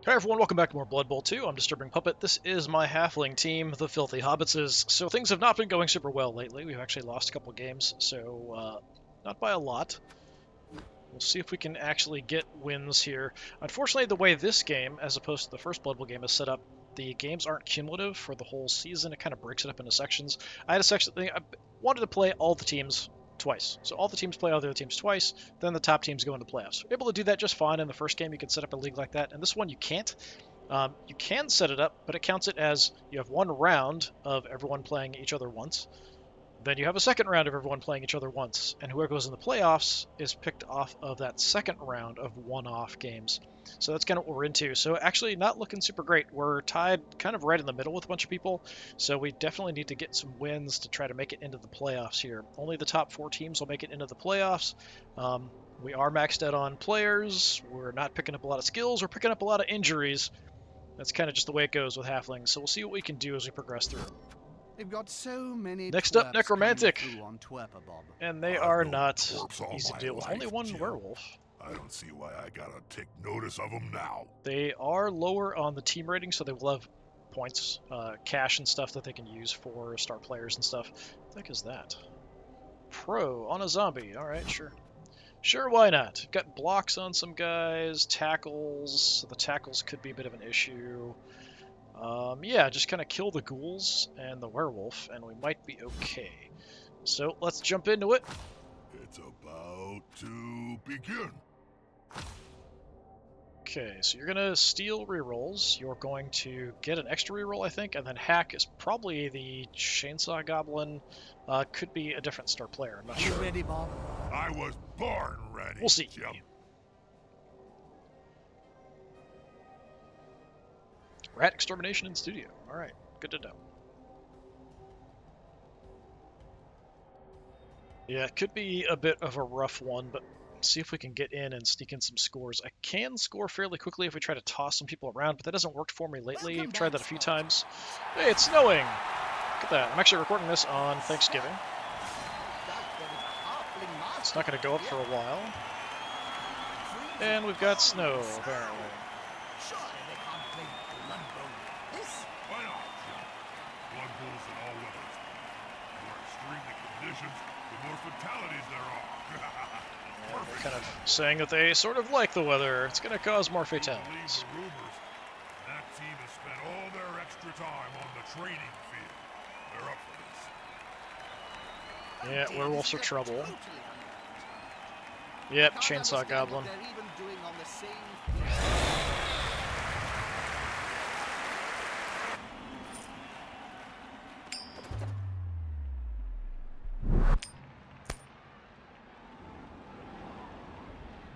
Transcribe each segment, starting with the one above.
Hi everyone, welcome back to more Blood Bowl 2. I'm DisturbingPuppet. This is my Halfling team, the Filthy Hobitses. So things have not been going super well lately. We've actually lost a couple of games, so not by a lot. We'll see if we can actually get wins here. Unfortunately, the way this game, as opposed to the first Blood Bowl game, is set up, the games aren't cumulative for the whole season. It kind of breaks it up into sections. I had a section thing. I wanted to play all the teams twice. So all the teams play all the other teams twice, then the top teams go into playoffs. We're able to do that just fine in the first game. You can set up a league like that. And this one you can't. You can set it up, but it counts it as you have one round of everyone playing each other once. Then you have a second round of everyone playing each other once, and whoever goes in the playoffs is picked off of that second round of one-off games. So that's kind of what we're into. So actually not looking super great. We're tied kind of right in the middle with a bunch of people, so we definitely need to get some wins to try to make it into the playoffs here. Only the top 4 teams will make it into the playoffs. We are maxed out on players. We're not picking up a lot of skills. We're picking up a lot of injuries. That's kind of just the way it goes with Halflings, so we'll see what we can do as we progress through. They've got so many Next up, twerps Necromantic. coming through on Twerper Bob. And they I've are known not twerps all easy to my deal with. life, Only one Jim. werewolf. I don't see why I gotta take notice of them now. They are lower on the team rating, so they will have points, cash and stuff that they can use for star players and stuff. What the heck is that? Pro on a zombie. Alright, sure. Sure, why not? Got blocks on some guys, tackles, so the tackles could be a bit of an issue. Yeah, just kind of kill the ghouls and the werewolf, and we might be okay. So let's jump into it. It's about to begin. Okay, so you're gonna steal rerolls. You're going to get an extra reroll, I think, and then hack is probably the chainsaw goblin. Could be a different star player. I'm not Are you sure. ready, Bob? I was born ready. We'll see. Jim. Rat extermination in studio. All right, good to know. Yeah, it could be a bit of a rough one, but see if we can get in and sneak in some scores. I can score fairly quickly if we try to toss some people around, but that hasn't worked for me lately. I've tried that a few times. Hey, it's snowing! Look at that. I'm actually recording this on Thanksgiving. It's not going to go up for a while. And we've got snow, apparently. Why not, Jim? Blood bowls in all weathers. The more extreme the conditions, the more fatalities there are. Yeah, they're kind of saying that they sort of like the weather. It's going to cause more Believe fatalities. the rumors. That team has spent all their extra time on the training field. They're up for this. Yeah, werewolves are trouble. Yep, chainsaw goblin. They're even doing on the same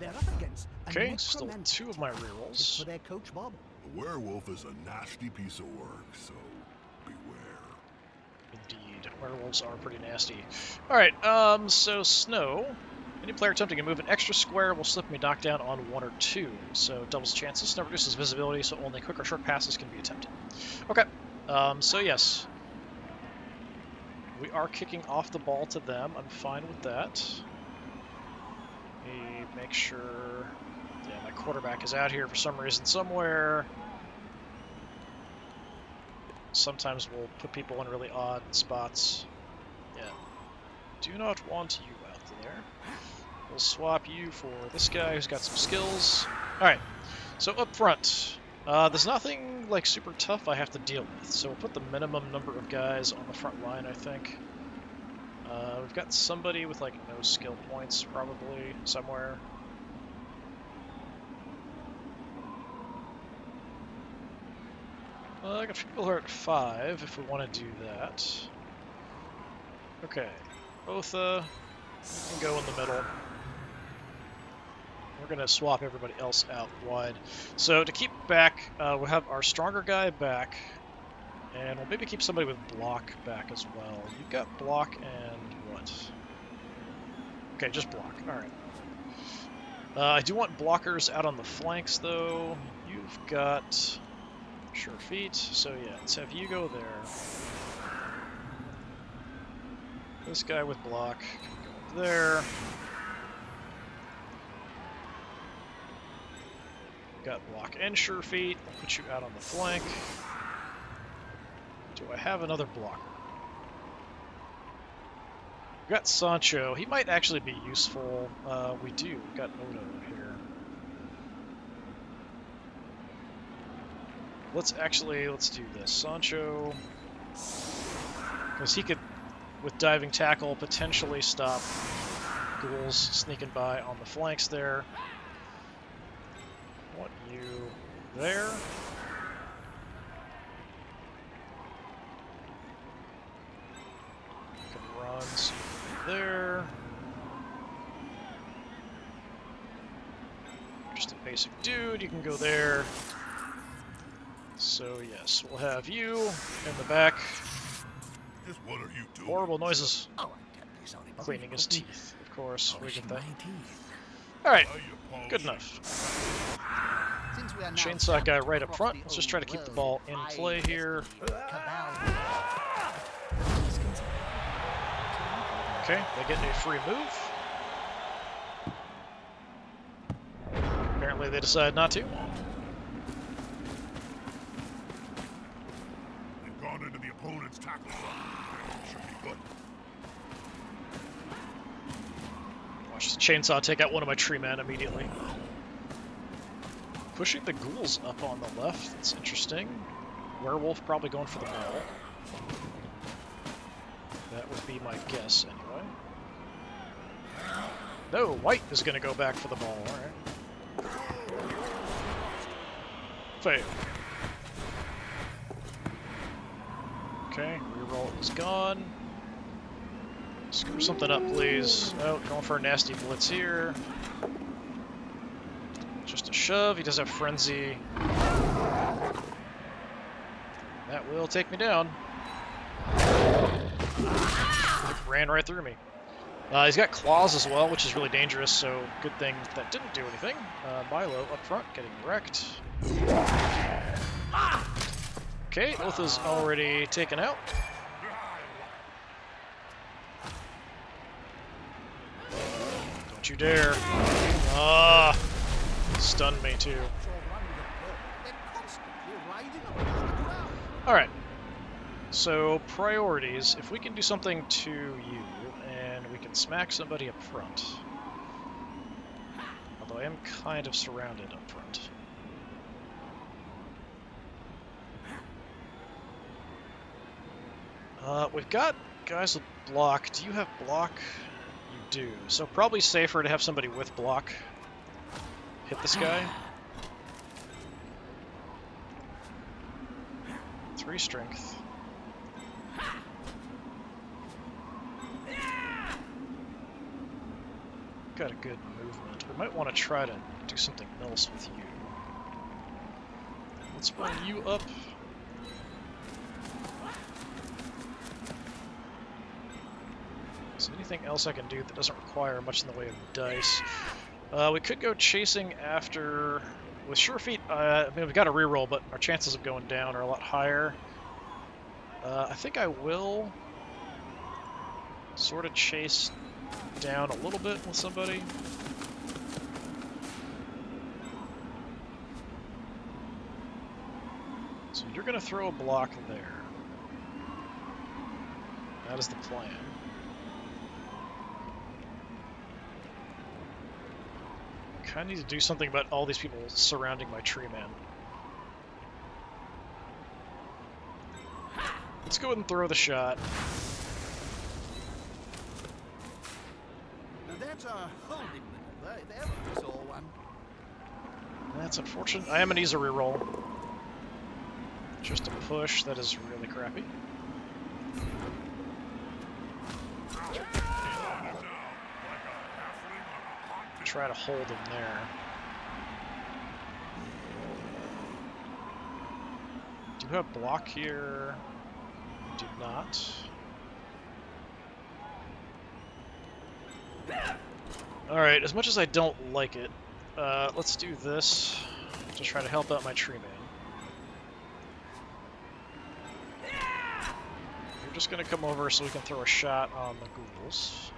They're up against a Okay, still necromantic 2 of my team. rerolls. For their coach, Bob. The werewolf is a nasty piece of work, so beware. Indeed, werewolves are pretty nasty. Alright, so snow. Any player attempting to move an extra square will slip me knockdown on 1 or 2, so doubles chances. Snow reduces visibility, so only quick or short passes can be attempted. Okay, so yes. We are kicking off the ball to them. I'm fine with that. Let me make sure... Yeah, my quarterback is out here for some reason somewhere. Sometimes we'll put people in really odd spots. Yeah. Do not want you out there. We'll swap you for this guy who's got some skills. Alright, so up front. There's nothing like super tough I have to deal with, so we'll put the minimum number of guys on the front line, I think. We've got somebody with like no skill points probably somewhere. I got people who are at 5 if we want to do that. Okay, Otha can go in the middle. We're going to swap everybody else out wide. So to keep back, we'll have our stronger guy back, and we'll maybe keep somebody with block back as well. You've got block and what? Okay, just block. Alright. I do want blockers out on the flanks, though. You've got sure feet, so yeah, let's have you go there. This guy with block can go there. got block and sure feet. I'll put you out on the flank. Do I have another blocker? We've got Sancho. He might actually be useful. We do. We've got Odo here. Let's do this. Sancho, because he could, with diving tackle, potentially stop ghouls sneaking by on the flanks there. Want you there. Can run so there. Just a basic dude, you can go there. So yes, we'll have you in the back. Just what are you doing? Horrible noises. Oh, I'm terribly sorry, Bobby. Cleaning his teeth, of course. We Polishing get that. my teeth. Alright, How you polish good it? enough. Since we are now Chainsaw guy right up across front. the Let's just try to keep the old ball in world, play I here. Cabal. Okay, they get a free move. Apparently they decide not to. They've gone into the opponent's tackle zone. Should be good. Watch the chainsaw take out one of my tree men immediately. Pushing the ghouls up on the left. That's interesting. Werewolf probably going for the ball. That would be my guess anyway. No, white is going to go back for the ball. All right. Fail. Okay, reroll is gone. Screw something up, please. Oh, going for a nasty blitz here. Just a shove. He does have frenzy. That will take me down. Ran right through me. He's got claws as well, which is really dangerous, so good thing that didn't do anything. Milo up front, getting wrecked. Okay, Otha's already taken out. Don't you dare. Ah, stunned me too. They're constantly riding up the ground. Alright, so priorities. If we can do something to you, and we can smack somebody up front. Although I am kind of surrounded up front. We've got guys with block. Do you have block? You do. So probably safer to have somebody with block hit this guy. 3 strength. Got a good movement. We might want to try to do something else with you. Let's bring you up. Is there anything else I can do that doesn't require much in the way of dice? We could go chasing after... With sure feet, I mean, we've got a reroll, but our chances of going down are a lot higher. I think I will sort of chase down a little bit with somebody. So you're going to throw a block there. That is the plan. I need to do something about all these people surrounding my tree man. Let's go ahead and throw the shot. Now that's a holding maneuver, if ever I saw one. That's unfortunate. I am an easy reroll. Just a push. That is really crappy. Try to hold him there. Do you have block here? Do not. Alright, as much as I don't like it, let's do this to try to help out my tree man. You're just gonna come over so we can throw a shot on the ghouls.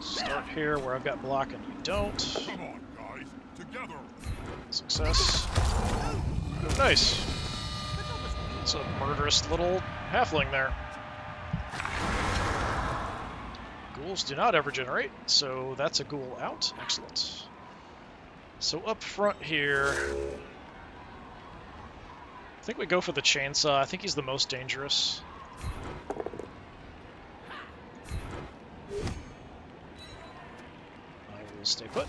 Start here where I've got block and you don't. Come on, guys. Together. Success. Nice. It's a murderous little halfling there. Ghouls do not ever generate, so that's a ghoul out. Excellent. So up front here, I think we go for the chainsaw. I think he's the most dangerous. I will stay put.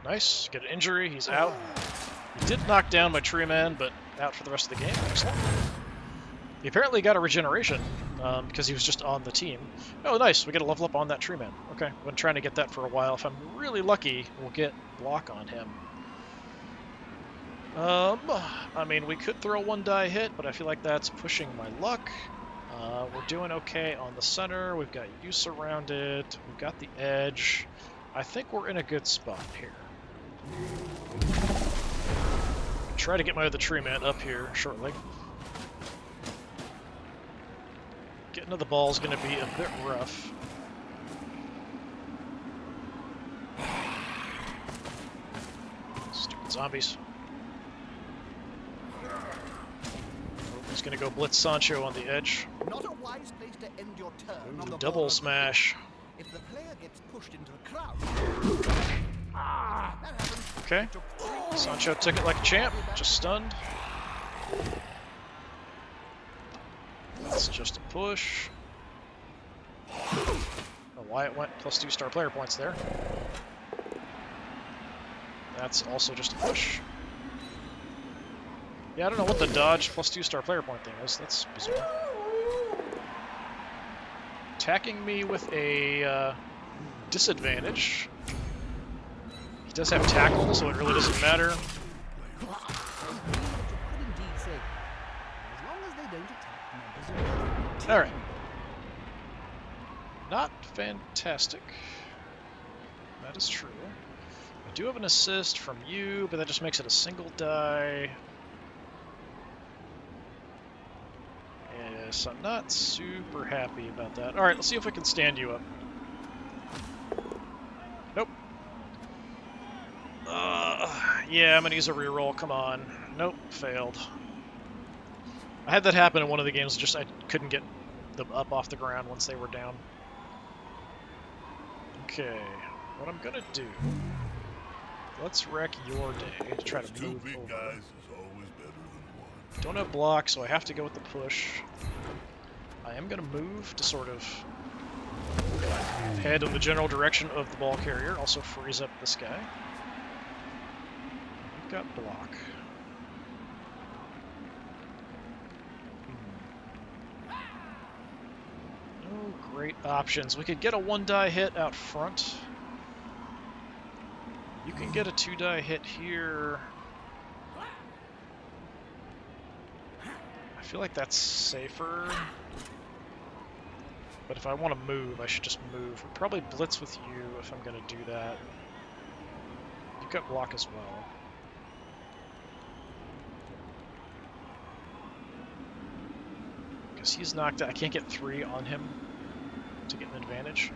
Nice. Get an injury. He's out. He did knock down my tree man, but out for the rest of the game. Excellent. He apparently got a regeneration because he was just on the team. Oh, nice. We get a level up on that tree man. Okay. I've been trying to get that for a while. If I'm really lucky, we'll get block on him. I mean, we could throw a 1-die hit, but I feel like that's pushing my luck. We're doing okay on the center. We've got you surrounded. We've got the edge. I think we're in a good spot here. Try to get my other tree man up here shortly. Getting to the ball is going to be a bit rough. Stupid zombies. He's going to go blitz Sancho on the edge. Not a wise place to end your turn on the Double smash. If the player gets pushed into the crowd. That happened. Okay. Sancho took it like a champ. Just stunned. That's just a push. I don't know why it went +2 star player points there. That's also just a push. Yeah, I don't know what the dodge +2 star player point thing is. That's bizarre. Attacking me with a disadvantage. He does have tackle, so it really doesn't matter. Alright. Not fantastic. That is true. I do have an assist from you, but that just makes it a single die. Yes, I'm not super happy about that. Alright, let's see if we can stand you up. Nope. Yeah, I'm gonna use a reroll, come on. Nope, failed. I had that happen in one of the games, just I couldn't get them up off the ground once they were down. Okay, what I'm gonna do, let's wreck your day to try to Two move big over. guys is always better than one. Don't have block, so I have to go with the push. I am gonna move to sort of head in the general direction of the ball carrier, also freeze up this guy. We've got block. No great options. We could get a 1-die hit out front. You can get a 2-die hit here. I feel like that's safer. But if I want to move, I should just move. I'll probably blitz with you if I'm going to do that. You've got block as well. Because he's knocked out. I can't get 3 on him to get an advantage.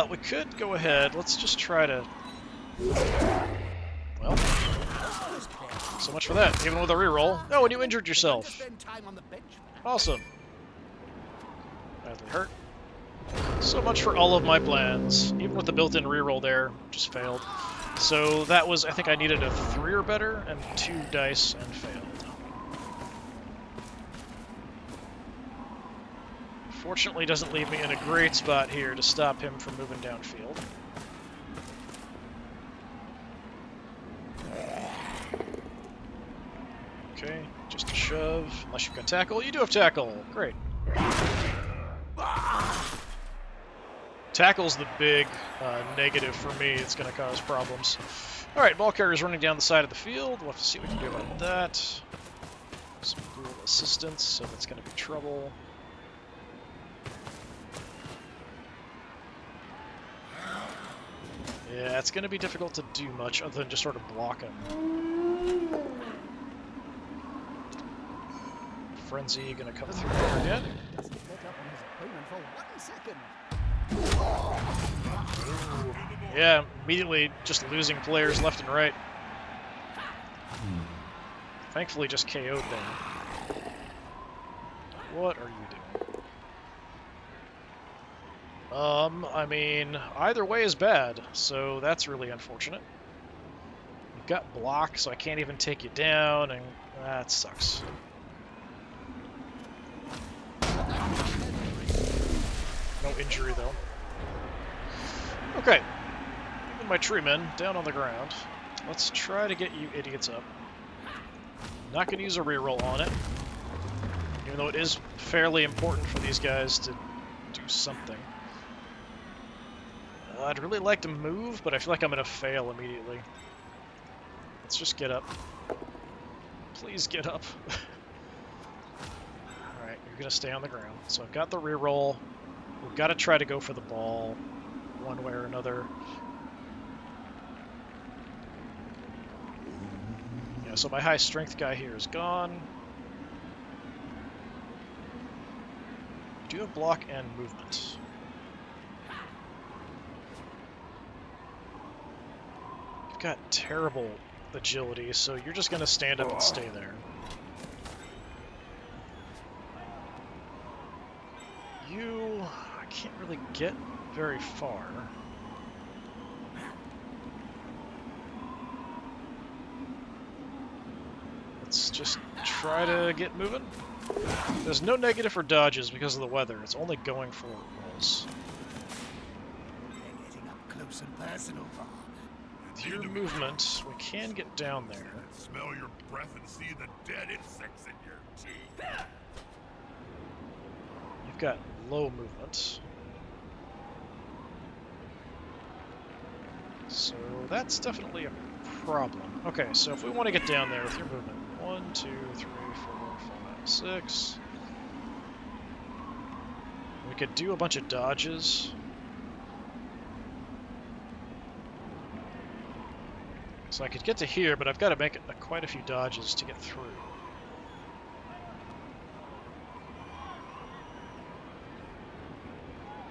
We could go ahead. Let's just try to... Well, so much for that. Even with a reroll. Oh, and you injured yourself. Awesome. Badly hurt. So much for all of my plans. Even with the built-in reroll there, just failed. So that was, I think I needed a 3 or better, and 2 dice, and failed. Fortunately, doesn't leave me in a great spot here to stop him from moving downfield. Okay, just a shove. Unless you've got tackle. You do have tackle. Great. Tackle's the big negative for me. It's going to cause problems. All right, ball carrier's running down the side of the field. We'll have to see what we can do about that. Some ghoul assistance, so that's going to be trouble. Yeah, it's going to be difficult to do much other than just sort of block him. Frenzy going to come through there again. Doesn't let up on his opponent for 1 second. Yeah, immediately just losing players left and right. Thankfully just KO'd them. What are you doing? I mean, either way is bad, so that's really unfortunate. You've got block, so I can't even take you down, and that sucks. No injury, though. Okay. Even my treemen down on the ground. Let's try to get you idiots up. Not going to use a reroll on it, even though it is fairly important for these guys to do something. I'd really like to move, but I feel like I'm going to fail immediately. Let's just get up. Please get up. Alright, you're going to stay on the ground. So I've got the reroll. We've got to try to go for the ball one way or another. Yeah, so my high strength guy here is gone. I do have block and movement. You've got terrible agility, so you're just going to stand up and stay there. I can't really get very far. Let's just try to get moving. There's no negative for dodges because of the weather. It's only going for rolls. They're getting up close and personal, Bob. With your movement, we can get down there. Smell your breath and see the dead insects in your teeth. You've got low movement. So that's definitely a problem. Okay, so if we want to get down there with your movement, 1, 2, 3, 4, 5, 6. We could do a bunch of dodges. So I could get to here, but I've got to make quite a few dodges to get through.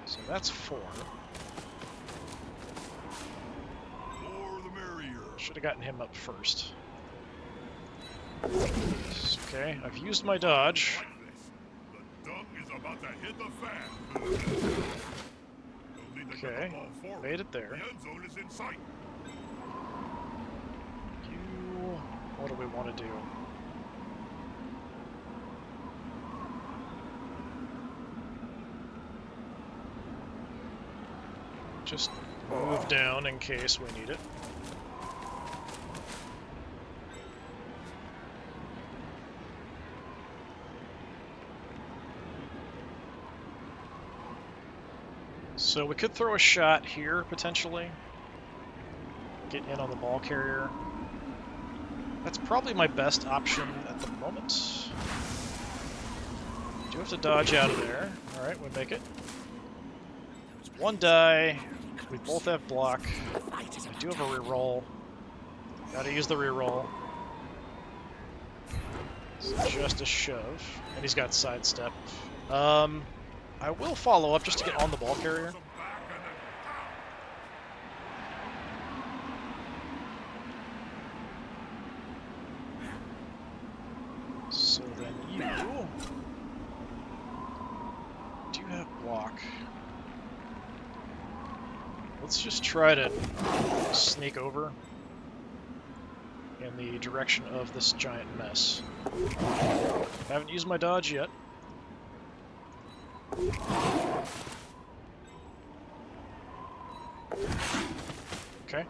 So that's 4. More the merrier. Should have gotten him up first. Okay, I've used my dodge. Like this. The dump is about to hit the fan. Don't need to get Okay, the ball forward. made it there. The end zone is in sight. What do we want to do? Just move down in case we need it. So we could throw a shot here, potentially. Get in on the ball carrier. That's probably my best option at the moment. Do have to dodge out of there. Alright, we make it. 1 die. We both have block. I do have a reroll. Gotta use the reroll. It's just a shove. And he's got sidestep. I will follow up just to get on the ball carrier. So then you do have block. Let's just try to sneak over in the direction of this giant mess. Haven't used my dodge yet. Okay.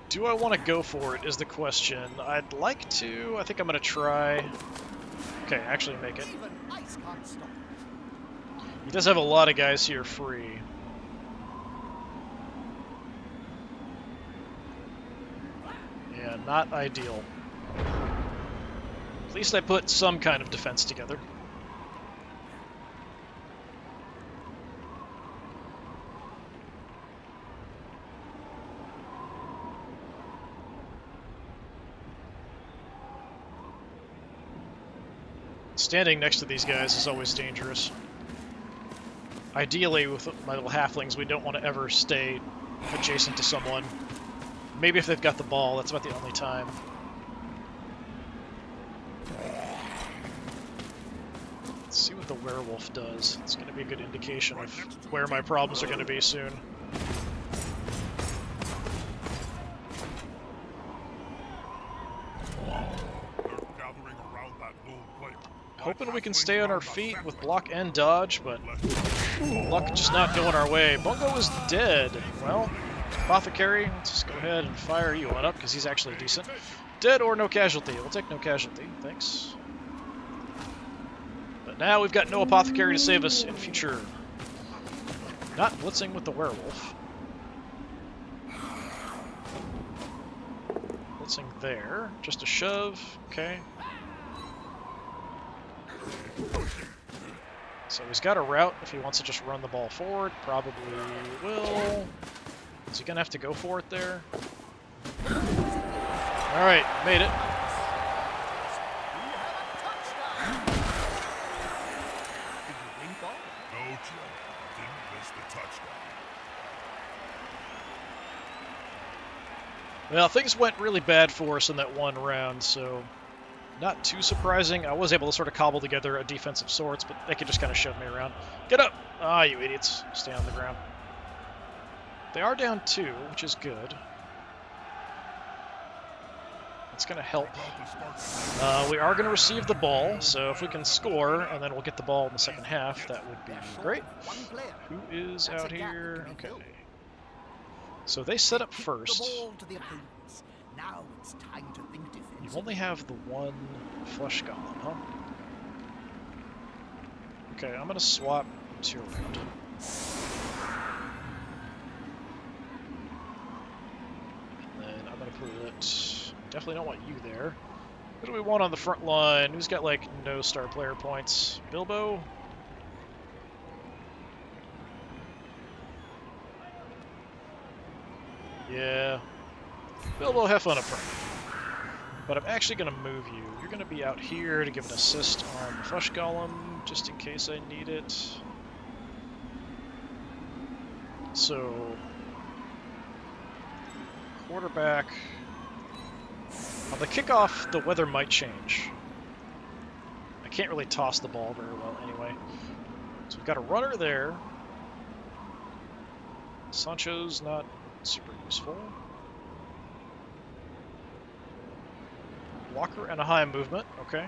Do I want to go for it is the question. I'd like to. I think I'm going to try. Okay, actually make it. Even ice can't stop. He does have a lot of guys here free. Yeah, not ideal. At least I put some kind of defense together. Standing next to these guys is always dangerous. Ideally, with my little halflings, we don't want to ever stay adjacent to someone. Maybe if they've got the ball, that's about the only time. Let's see what the werewolf does. It's going to be a good indication of where my problems are going to be soon. Hoping we can stay on our feet with block and dodge, but luck just not going our way. Bungo is dead. Well, Apothecary, let's just go ahead and fire you on up, because he's actually decent. Dead or no casualty. We'll take no casualty. Thanks. But now we've got no Apothecary to save us in future. Not blitzing with the werewolf. Blitzing there. Just a shove. Okay. So he's got a route if he wants to just run the ball forward. Probably will. Is he going to have to go for it there? Alright, made it. Well, things went really bad for us in that one round, so not too surprising. I was able to sort of cobble together a defense of sorts, but they could just kind of shove me around. Get up! Ah, you idiots. Stay on the ground. They are down 2, which is good. It's going to help. We are going to receive the ball, so if we can score, and then we'll get the ball in the second half, that would be great. Who is out here? Okay. So they set up first. Now it's time to think defense. You only have the one flesh golem, huh? Okay, I'm gonna swap 2 around. And then I'm gonna put... Definitely don't want you there. Who do we want on the front line? Who's got, like, no star player points? Bilbo? Yeah. Bilbo, have fun up front. But I'm actually going to move you. You're going to be out here to give an assist on the Flesh Golem, just in case I need it. So, quarterback. On the kickoff, the weather might change. I can't really toss the ball very well anyway. So we've got a runner there. Sancho's not super useful. Blocker and a high movement, okay.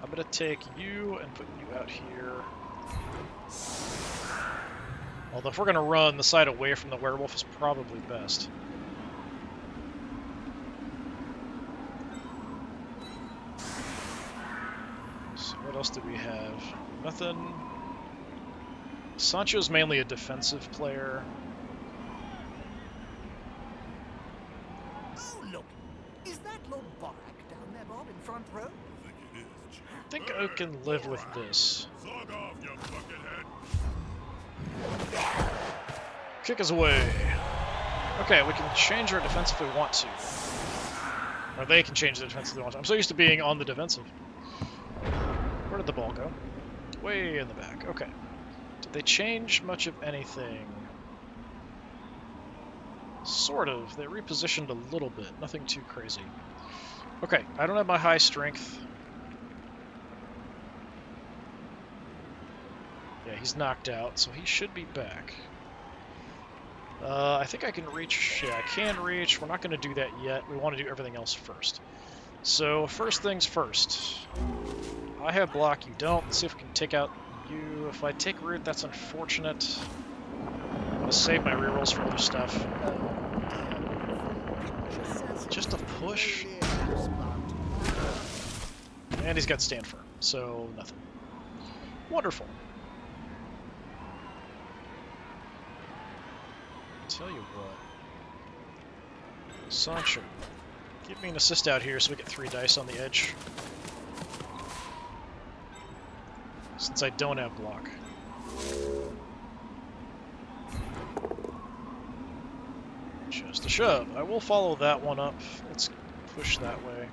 I'm gonna take you and put you out here. Although if we're gonna run, the side away from the werewolf is probably best. So what else do we have? Nothing. Sancho's mainly a defensive player. Oh, look. Is that Lord Borak down there, Bob, in front row? I think I can live with this. Slug off, you buckethead. Kick us away. Okay, we can change our defense if we want to. Or they can change the defense if they want to. I'm so used to being on the defensive. Where did the ball go? Way in the back. Okay. Did they change much of anything? Sort of. They repositioned a little bit. Nothing too crazy. Okay, I don't have my high strength. Yeah, he's knocked out, so he should be back. I think I can reach. Yeah, I can reach. We're not going to do that yet. We want to do everything else first. So, first things first. I have block, you don't. Let's see if we can take out you. If I take root, that's unfortunate. I'm going to save my rerolls for other stuff. Just a push. And he's got stand firm, so nothing. Wonderful. Tell you what. Sancho. Give me an assist out here so we get 3 dice on the edge. Since I don't have block. Just a shove. I will follow that one up. Let's push that way.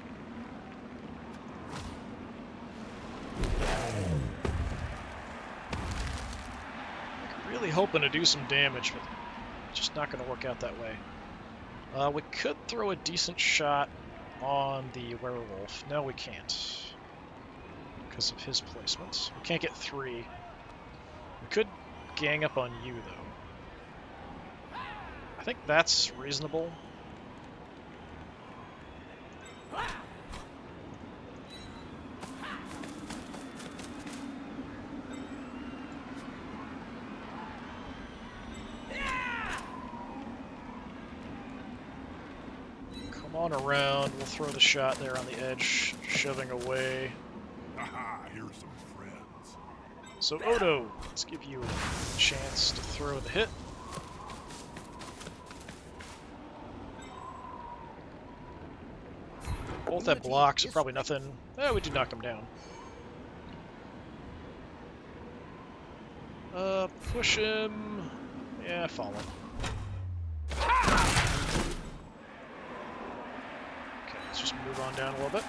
I could Really hoping to do some damage, but just not going to work out that way. We could throw a decent shot on the werewolf. No, we can't. Because of his placement. We can't get 3. We could gang up on you, though. I think that's reasonable. Come on around. We'll throw the shot there on the edge, shoving away. Haha, here's some friends. So Odo, let's give you a chance to throw the hit. Both have blocks, so probably nothing. We do knock him down. Push him. Yeah, follow. Okay, let's just move on down a little bit.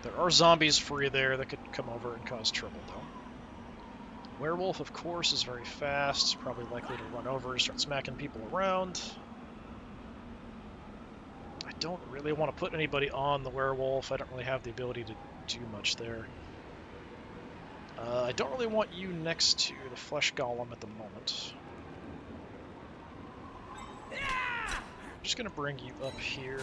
There are zombies free there that could come over and cause trouble, though. Werewolf, of course, is very fast. Probably likely to run over and start smacking people around. I don't really want to put anybody on the werewolf. I don't really have the ability to do much there. I don't really want you next to the flesh golem at the moment. I'm just going to bring you up here.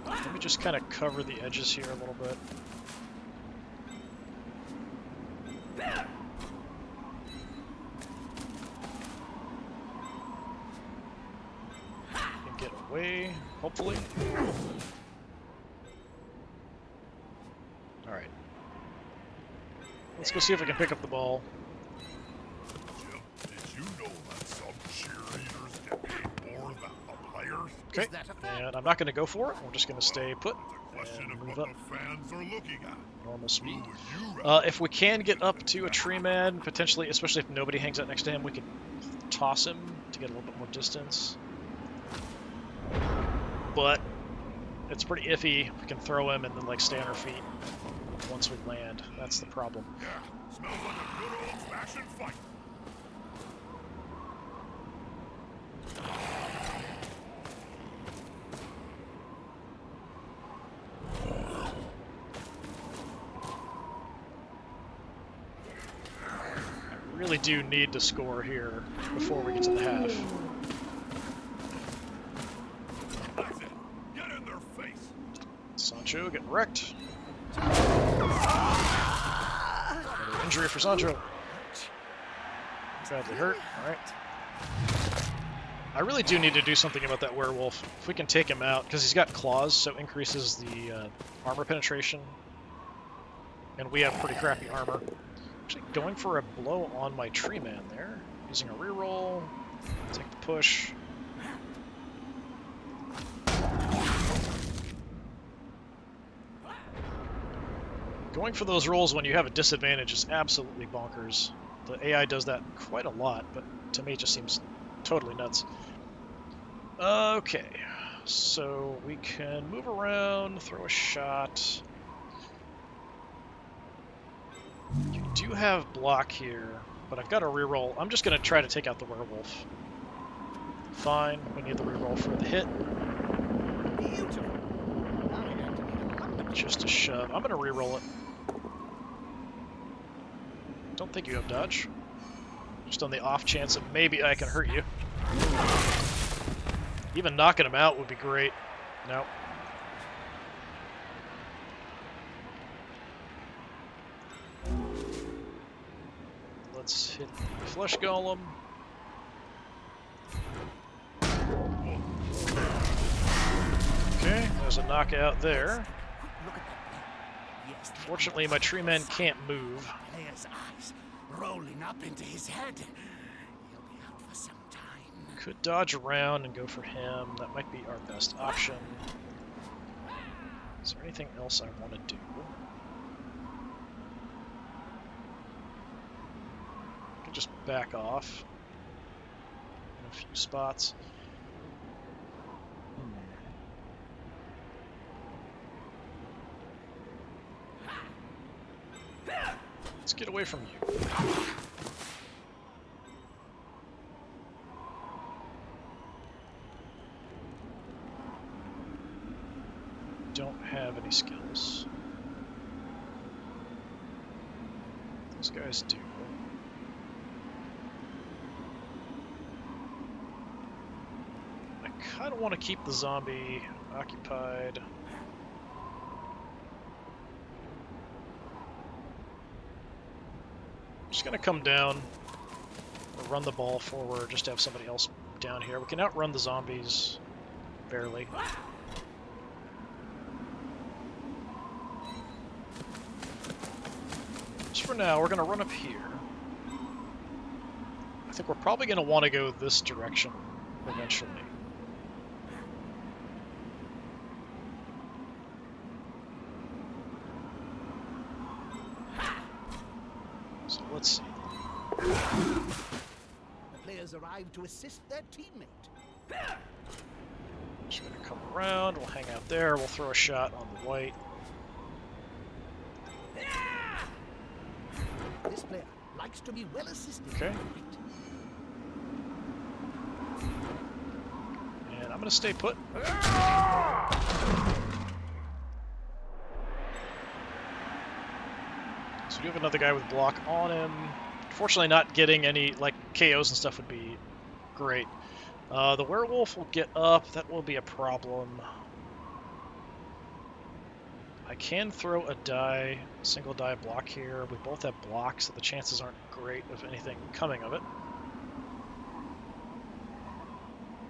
Let me just kind of cover the edges here a little bit. And get away, hopefully. Alright. Let's go see if I can pick up the ball. Jim, did you know that some cheerleaders get paid more than the players? Okay, Is that a fact? and I'm not going to go for it. We're just going to stay put The question and of move what up the fans are looking at. normal Who speed. would you rather? If we can get up to a tree man, potentially, especially if nobody hangs out next to him, we could toss him to get a little bit more distance. But it's pretty iffy. We can throw him and then like stay on our feet once we land. That's the problem. Yeah, smells like a good old-fashioned fight. I really do need to score here before we get to the half. That's it. Get in their face. Sancho getting wrecked. Another injury for Sancho. Badly hurt. Alright. I really do need to do something about that werewolf. If we can take him out, because he's got claws, so it increases the armor penetration. And we have pretty crappy armor. Actually going for a blow on my tree man there. Using a reroll. Take the push. Going for those rolls when you have a disadvantage is absolutely bonkers. The AI does that quite a lot, but to me it just seems totally nuts. Okay, so we can move around, throw a shot. You do have block here, but I've got a reroll. I'm just going to try to take out the werewolf. Fine, we need the reroll for the hit. Beautiful. Now we're going to need a lumber. Just a shove. I'm going to reroll it. Don't think you have dodge. Just on the off chance that maybe I can hurt you. Even knocking him out would be great. Nope. Let's hit the flesh golem. Okay, there's a knockout there. Look at that man. Yes, that Fortunately, my tree man can't move. player's eyes rolling up into his head. He'll be out for some time. Could dodge around and go for him. That might be our best option. Is there anything else I want to do? I could just back off in a few spots. Let's get away from you. Don't have any skills. Those guys do. I kind of want to keep the zombie occupied. Just gonna come down or run the ball forward, just to have somebody else down here. We can outrun the zombies, barely. Just for now, we're gonna run up here. I think we're probably gonna want to go this direction eventually. So let's see. The players arrive to assist their teammate. Just gonna come around, we'll hang out there, we'll throw a shot on the white. This player likes to be well assisted. Okay. And I'm gonna stay put. So we do have another guy with block on him. Unfortunately, not getting any like KOs and stuff would be great. The werewolf will get up. That will be a problem. I can throw a die, single die block here. We both have blocks, so the chances aren't great of anything coming of it.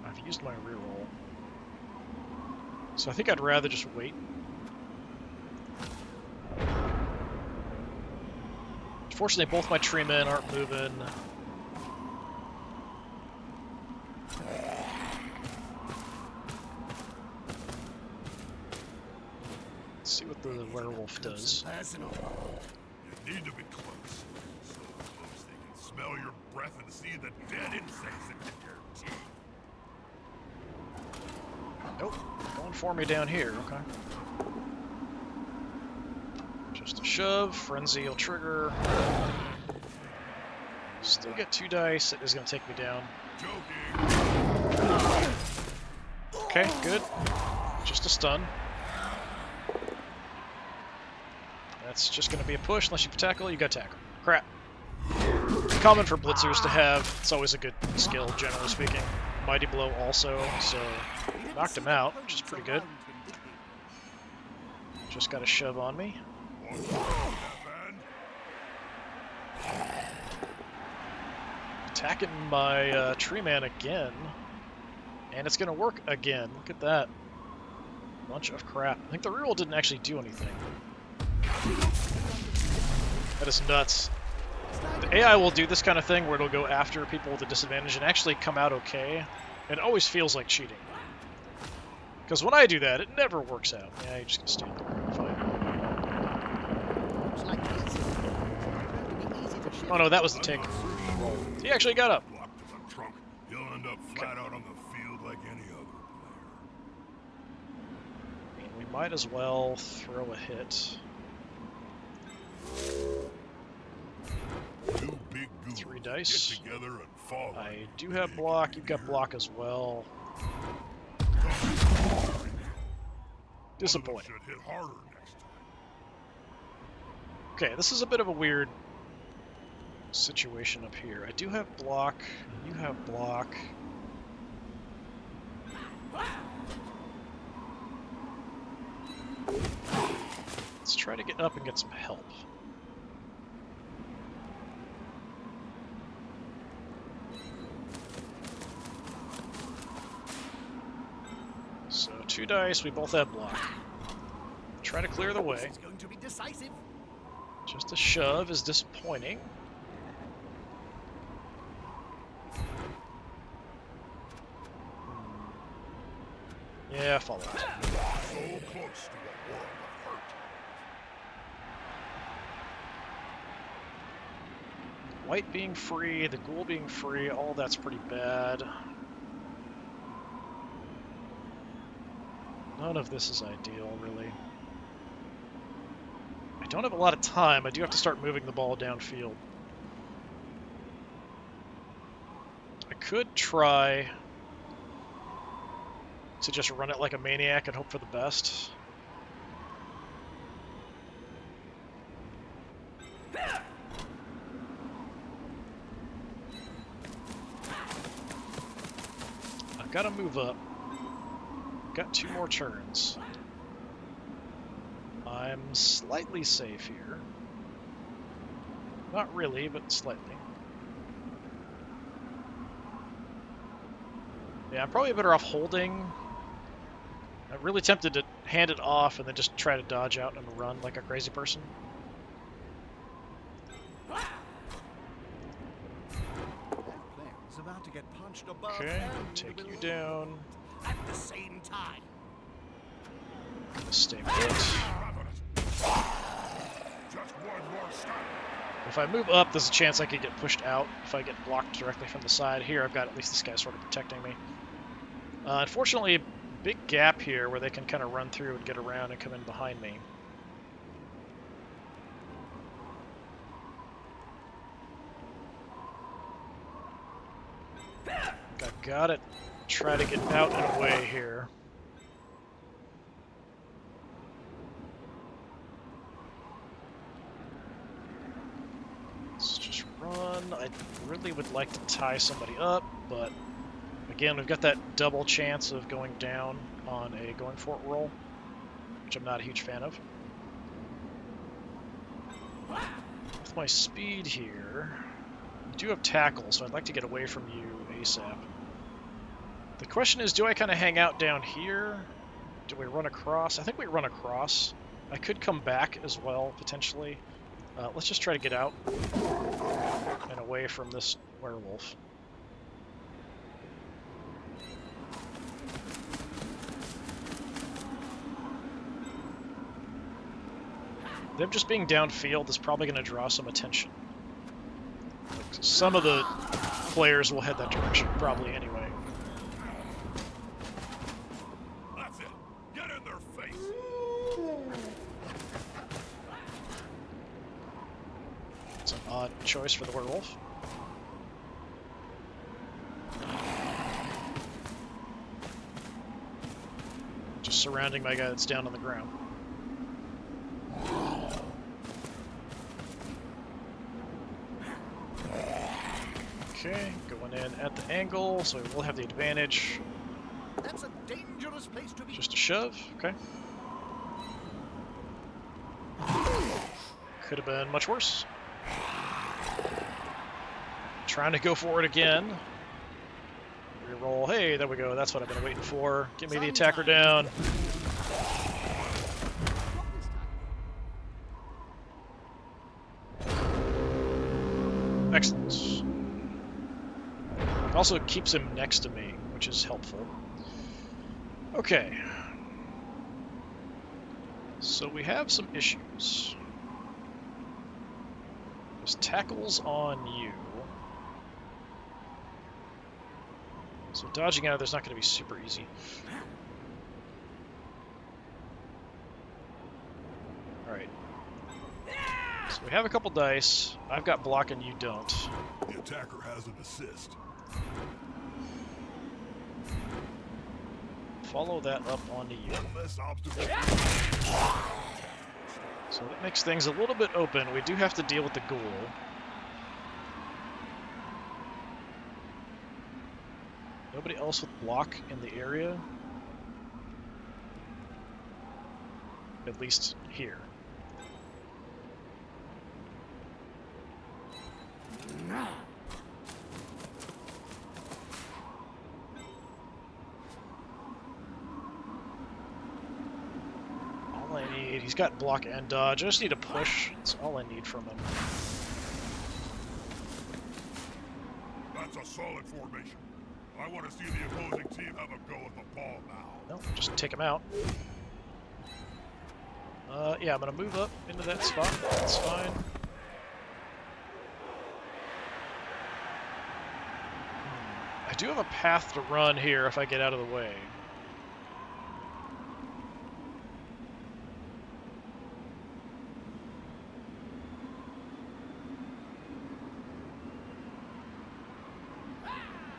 I've used my reroll. So I think I'd rather just wait. Unfortunately, both my tree men aren't moving. Let's see what the werewolf does. Personal. You need to be close. So close they can smell your breath and see the dead insects in your teeth. Nope, going for me down here, okay. Just a shove, frenzy will trigger. Still get 2 dice, it is going to take me down. Joking. Okay, good. Just a stun. That's just going to be a push, unless you tackle, you got tackle. Crap. Common for blitzers to have, it's always a good skill, generally speaking. Mighty Blow also, so knocked him out, which is pretty good. Just got a shove on me. Attacking my tree man again, and it's gonna work again. Look at that. Bunch of crap. I think the reroll didn't actually do anything. That is nuts. The AI will do this kind of thing where it'll go after people with a disadvantage and actually come out okay. It always feels like cheating. Because when I do that, it never works out. Yeah, you're just gonna stand there and fight. Oh no, that was the take. He actually got up. Blocked in the trunk. He'll end up flat out on the field like any other player. I mean, we might as well throw a hit. Two big goons 3 dice. Get together and fall. I do have block, you've got block as well. Disappointing. Should hit harder next time. Okay, this is a bit of a weird situation up here. I do have block, you have block. Let's try to get up and get some help. So 2 dice, we both have block. Try to clear the way. It's going to be decisive. Just a shove is disappointing. Yeah, follow it. So close to a world of hurt. White being free, the ghoul being free, all that's pretty bad. None of this is ideal, really. I don't have a lot of time. I do have to start moving the ball downfield. I could try to just run it like a maniac and hope for the best. I've got to move up. Got 2 more turns. I'm slightly safe here. Not really, but slightly. Yeah, I'm probably better off holding. I'm really tempted to hand it off and then just try to dodge out and run like a crazy person. About to get punched above Okay, and take you below. down. At the same time. Stay put. Just one more step. If I move up, there's a chance I could get pushed out if I get blocked directly from the side. Here, I've got at least this guy sort of protecting me. Unfortunately, big gap here where they can kind of run through and get around and come in behind me. I gotta try to get out and away here. Let's just run. I really would like to tie somebody up, but again, we've got that double chance of going down on a going for it roll, which I'm not a huge fan of. With my speed here, I do have tackle, so I'd like to get away from you ASAP. The question is, do I kind of hang out down here? Do we run across? I think we run across. I could come back as well, potentially. Let's just try to get out and away from this werewolf. Them just being downfield is probably going to draw some attention. Like, some of the players will head that direction, probably anyway. That's it. Get in their face. It's an odd choice for the werewolf. Just surrounding my guy that's down on the ground. Okay, going in at the angle, so we'll have the advantage. That's a dangerous place to be. Just a shove, okay. Could have been much worse. Trying to go for it again. Reroll. Hey, there we go. That's what I've been waiting for. Get me the attacker down. Excellent. Also keeps him next to me, which is helpful. Okay. So we have some issues. There's tackles on you. So dodging out of there's not going to be super easy. Alright. So we have a couple dice. I've got block and you don't. The attacker has an assist. Follow that up onto you. One less obstacle. So that makes things a little bit open. We do have to deal with the ghoul. Nobody else with block in the area. At least here. All I need, he's got block and dodge. I just need a push. That's all I need from him. That's a solid formation. I want to see the opposing team have a go at the ball now. No, just take him out. Yeah, I'm gonna move up into that spot. That's fine. I do have a path to run here if I get out of the way.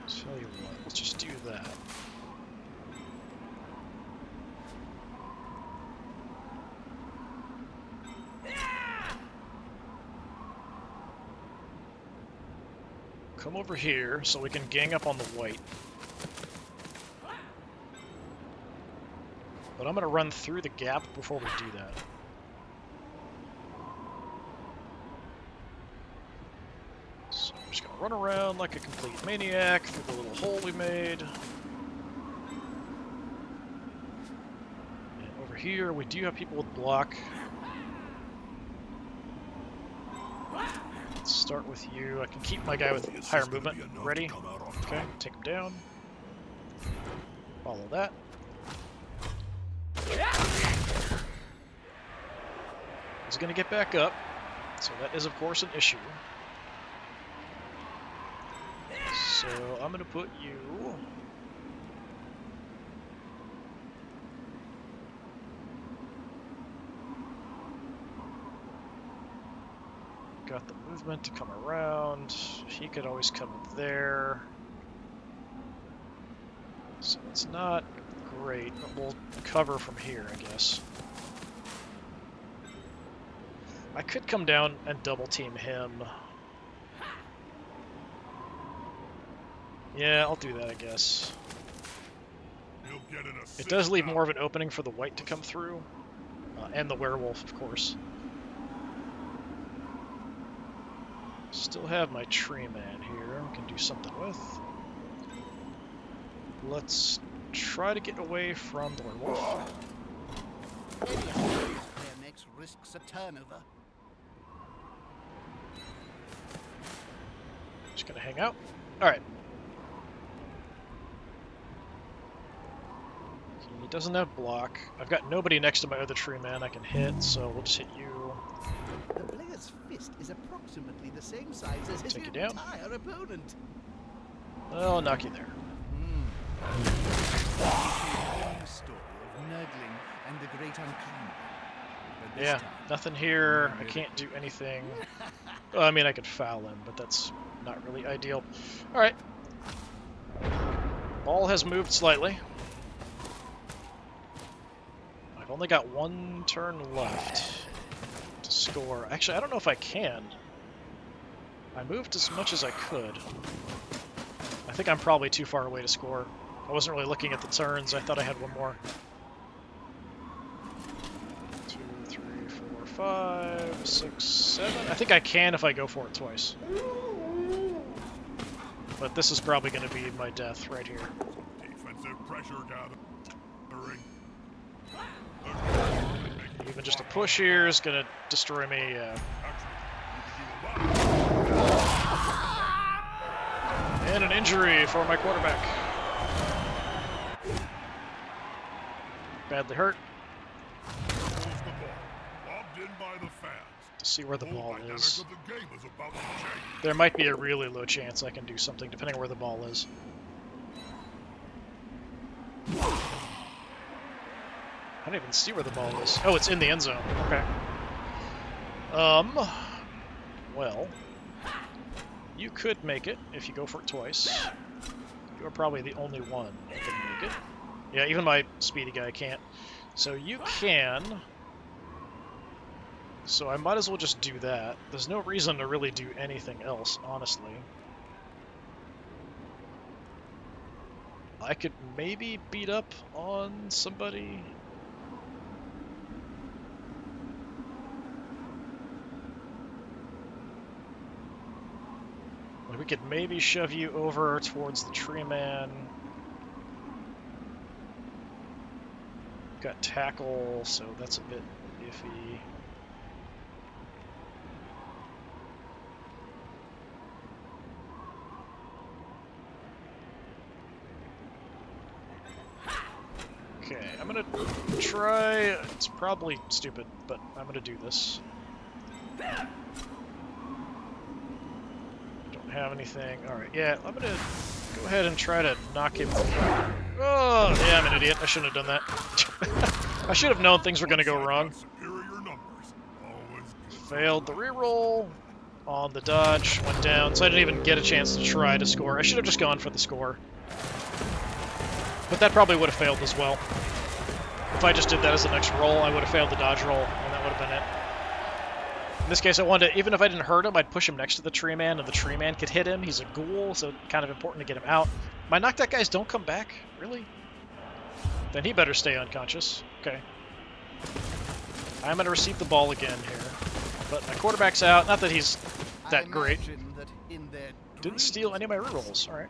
Tell you what, let's just do that. Come over here so we can gang up on the white. But I'm going to run through the gap before we do that. So I'm just going to run around like a complete maniac through the little hole we made. And over here we do have people with block. Let's start with you. I can keep my guy with higher movement ready. Okay, take him down. Follow that. He's going to get back up, so that is of course an issue. So I'm going to put you... Got the movement to come around. He could always come there. So it's not great, but we'll cover from here, I guess. I could come down and double team him. Yeah, I'll do that, I guess. It does leave more of an opening for the white to come through, and the werewolf, of course. Still have my tree man here, we can do something with. Let's try to get away from the werewolf. Next risks a turnover. Just gonna hang out. Alright. He doesn't have block. I've got nobody next to my other tree man I can hit, so we'll just hit you. The player's fist is approximately the same size as his Take you down. entire opponent. I'll knock you there. Story of Nurgling and the Great Unclean. But this Yeah, time, nothing here. I can't do anything. Well, I mean, I could foul him, but that's not really ideal. Alright. Ball has moved slightly. I've only got one turn left to score. Actually, I don't know if I can. I moved as much as I could. I think I'm probably too far away to score. I wasn't really looking at the turns. I thought I had one more. 2, 3, 4, 5, 6, 7. I think I can if I go for it twice. But this is probably going to be my death right here. Defensive pressure gathering. Even just a push here is going to destroy me. And an injury for my quarterback. Badly hurt. To see where the ball is. There might be a really low chance I can do something depending on where the ball is. I don't even see where the ball is. Oh, it's in the end zone. Okay. Well, you could make it if you go for it twice. You are probably the only one that can make it. Yeah, even my speedy guy can't. So you can. So I might as well just do that. There's no reason to really do anything else, honestly. I could maybe beat up on somebody. We could maybe shove you over towards the tree man. Got tackle, so that's a bit iffy. Okay, I'm gonna try. It's probably stupid, but I'm gonna do this. Don't have anything. Alright, yeah, I'm gonna go ahead and try to knock him. Oh, yeah, I'm an idiot. I shouldn't have done that. I should have known things were gonna go wrong. Failed the reroll. on the dodge, went down, so I didn't even get a chance to try to score. I should have just gone for the score. But that probably would have failed as well. If I just did that as the next roll, I would have failed the dodge roll, and that would have been it. In this case, I wanted to, even if I didn't hurt him, I'd push him next to the tree man, and the tree man could hit him. He's a ghoul, so kind of important to get him out. My knockback guys don't come back? Really? Then he better stay unconscious. Okay. I'm going to receive the ball again here. But my quarterback's out. Not that he's that great. Didn't steal any of my rerolls. All right.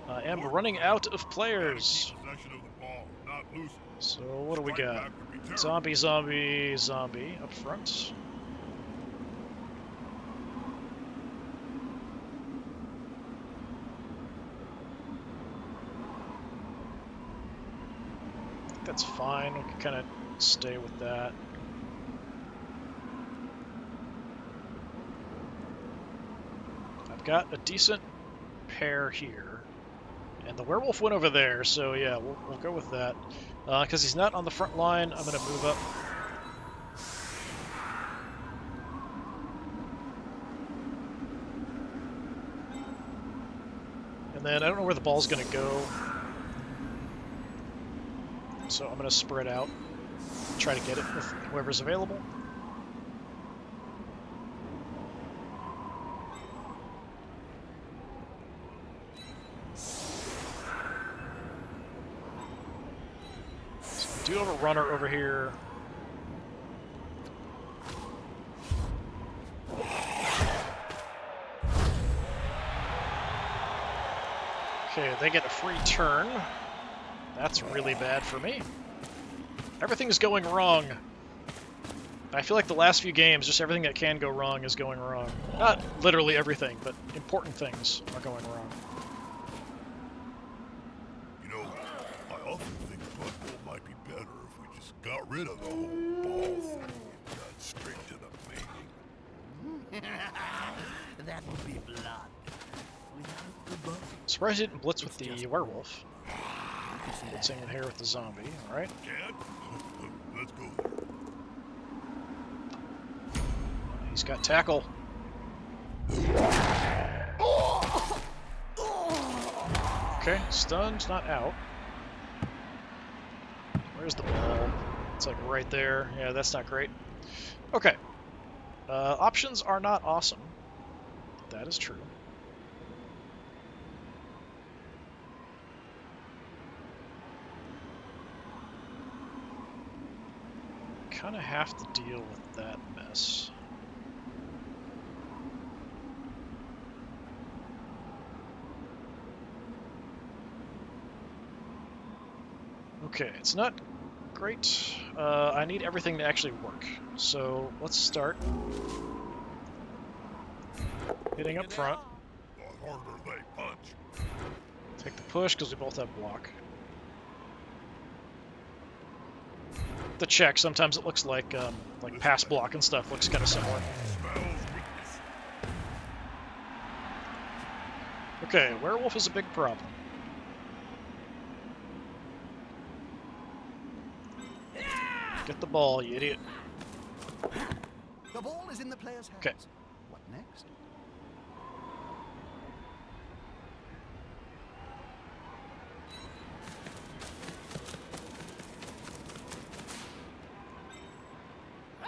I am running out of players. Possession of the ball, not lose it. So what do we Strike got? back would be terrible. Zombie, zombie, zombie up front. That's fine. We can kind of stay with that. I've got a decent pair here. And the werewolf went over there, so yeah, we'll go with that. Because he's not on the front line, I'm going to move up. And then I don't know where the ball's going to go. So I'm going to spread out, try to get it with whoever's available. So I do have a runner over here. Okay, they get a free turn. That's really bad for me. Everything's going wrong. I feel like the last few games, just everything that can go wrong is going wrong. Not literally everything, but important things are going wrong. You know, I often think Blood Bowl might be better if we just got rid of the whole ball thing and got straight to the main. That would be blood. Without the bone. Surprised he didn't blitz with the werewolf. Blitzing in here with the zombie, alright. Dad? Let's go. He's got tackle. Okay, stunned, not out. Where's the ball? It's like right there. Yeah, that's not great. Okay. Options are not awesome. That is true. Kind of have to deal with that mess. Okay, it's not great. I need everything to actually work. So let's start hitting up front. The harder they punch. Take the push because we both have block. The check, sometimes it looks like pass block and stuff looks kind of similar. Smells weakness. Okay, werewolf is a big problem. Get the ball, you idiot. The ball is in the player's hands. Okay. What next? I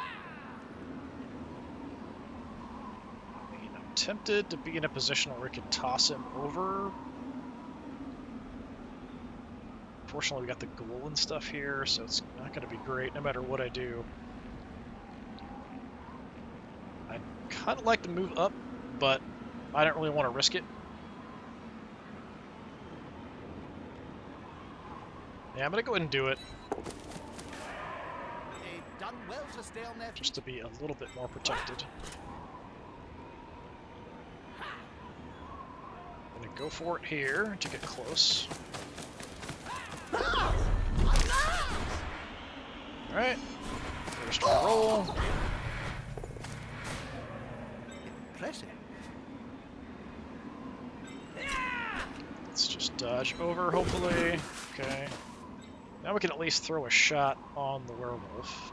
mean, I'm tempted to be in a position where we can toss him over. Fortunately, we got the ghoul and stuff here, so it's not going to be great no matter what I do. I'd kind of like to move up, but I don't really want to risk it. Yeah, I'm going to go ahead and do it, They've done well to stay on their feet. just to be a little bit more protected. I'm going to go for it here to get close. Alright, first roll. Impressive. Let's just dodge over, hopefully. Okay. Now we can at least throw a shot on the werewolf.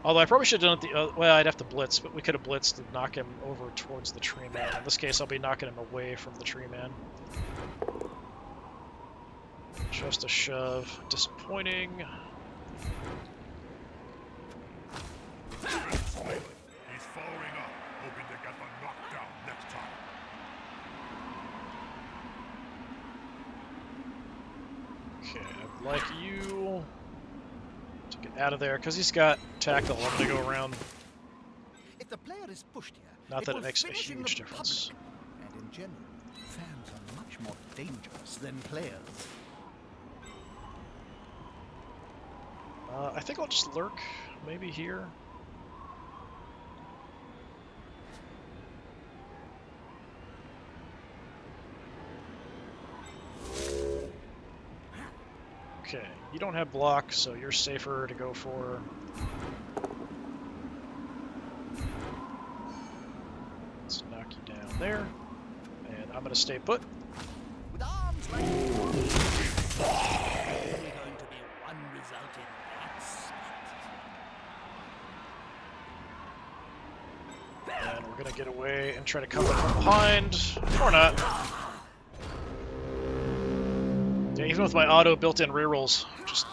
Although I probably should have done it the well, I'd have to blitz, but we could have blitzed to knock him over towards the tree man. In this case, I'll be knocking him away from the tree man. Just a shove. Disappointing. He's following up, hoping to get the knockdown next time. Okay, I'd like you to get out of there, because he's got tackle. I'm going to go around. If the player is pushed here, Not that it will makes a finish in huge the difference. public. And in general, fans are much more dangerous than players. I think I'll just lurk, maybe here. Okay, you don't have block, so you're safer to go for. Let's knock you down there, and I'm gonna stay put. With arms like only going to be one result in that spot. And we're gonna get away and try to cover from behind, or not. Yeah, even with my auto built-in rerolls, just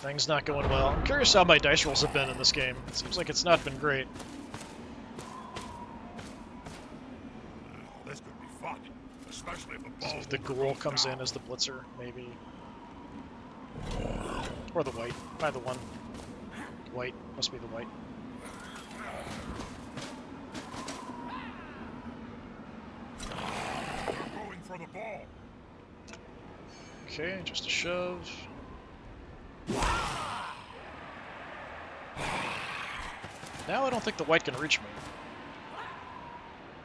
things not going well. I'm curious how my dice rolls have been in this game. It seems like it's not been great. This could be fun, especially if the So ball if the ghoul comes in as the blitzer, maybe. Or the white. Either one. White. Must be the white. They're going for the ball. Okay, just a shove. Now I don't think the white can reach me.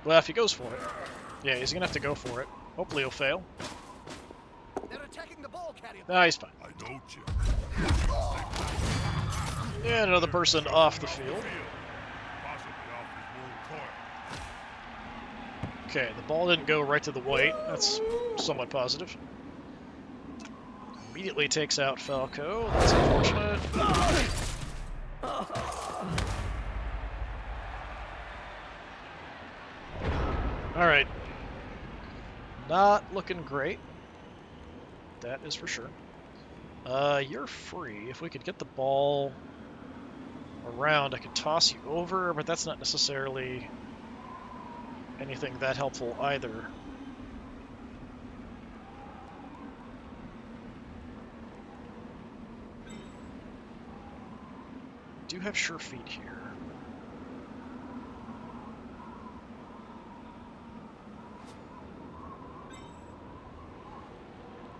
Well, if he goes for it. Yeah, he's gonna have to go for it. Hopefully he'll fail. They're attacking the ball carrier. Nah, he's fine. I know, Jim. And another person off the field. Possibly off his world toy. Okay, the ball didn't go right to the white. That's somewhat positive. Immediately takes out Falco. That's unfortunate. Alright. Not looking great. That is for sure. You're free. If we could get the ball around, I could toss you over, but that's not necessarily anything that helpful either. Do have sure feet here.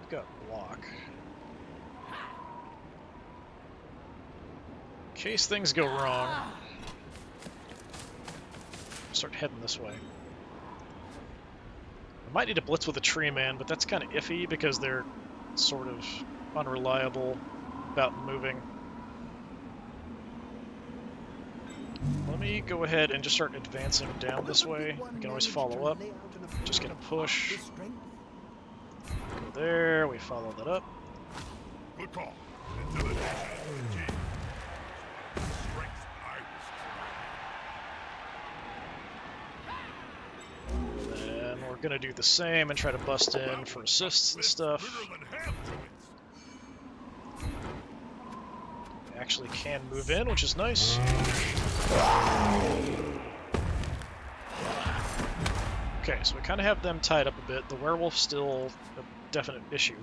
I've got block. In case things go wrong, start heading this way. I might need to blitz with a tree man, but that's kind of iffy because they're sort of unreliable about moving. Let me go ahead and just start advancing down this way. We can always follow up. Just gonna push. Go there, we follow that up. Good call. Intimidation is the key. Strength, I was. Then we're gonna do the same and try to bust in for assists and stuff. Bigger than ham joints. Actually can move in, which is nice. Okay, so we kind of have them tied up a bit. The werewolf's still a definite issue.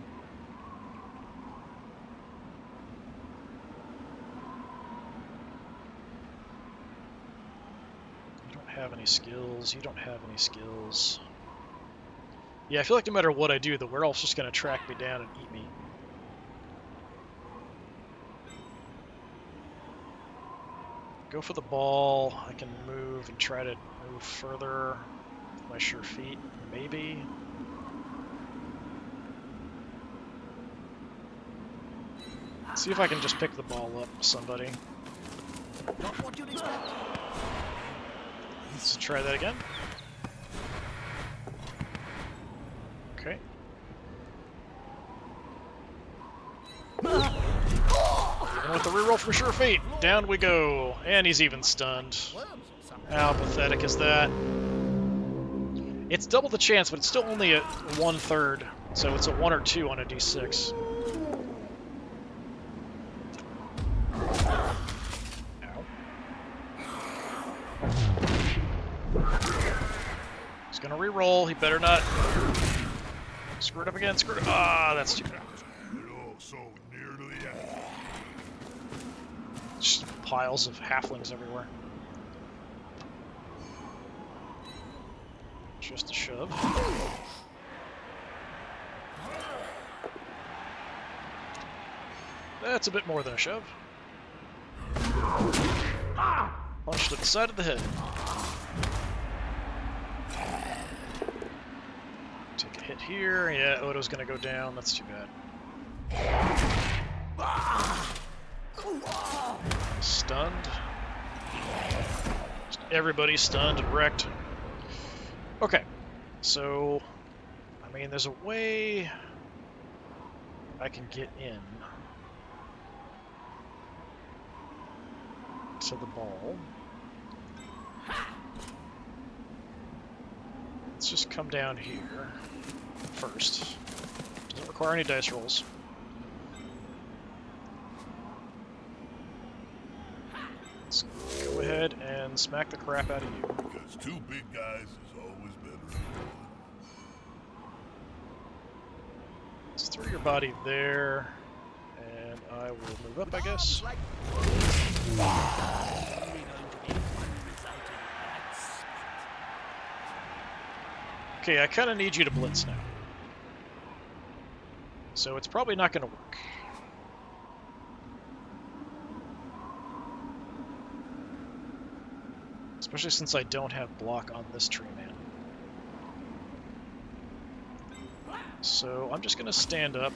You don't have any skills. You don't have any skills. Yeah, I feel like no matter what I do, the werewolf's just going to track me down and eat me. Go for the ball. I can move and try to move further with my sure feet, maybe. See if I can just pick the ball up with somebody. Not what you'd expect. Let's try that again. Okay. Even with the reroll from Sure Fate, down we go. And he's even stunned. How pathetic is that? It's double the chance, but it's still only at 1/3. So it's a 1 or 2 on a d6. Ow. He's gonna reroll. He better not. Screw it up again. Screw it up. Ah, that's too bad. Oh, so near to the end. Just piles of halflings everywhere. Just a shove. That's a bit more than a shove. Punch to the side of the head. Take a hit here. Yeah, Odo's gonna go down. That's too bad. Stunned. Just everybody's stunned and wrecked. Okay, so, I mean, there's a way I can get in to the ball. Let's just come down here first. Doesn't require any dice rolls. Let's go ahead and smack the crap out of you. Because two big guys is always better than one. Let's throw your body there, and I will move up, I guess. Okay, I kind of need you to blitz now. So it's probably not going to work. Especially since I don't have block on this tree man. So I'm just going to stand up.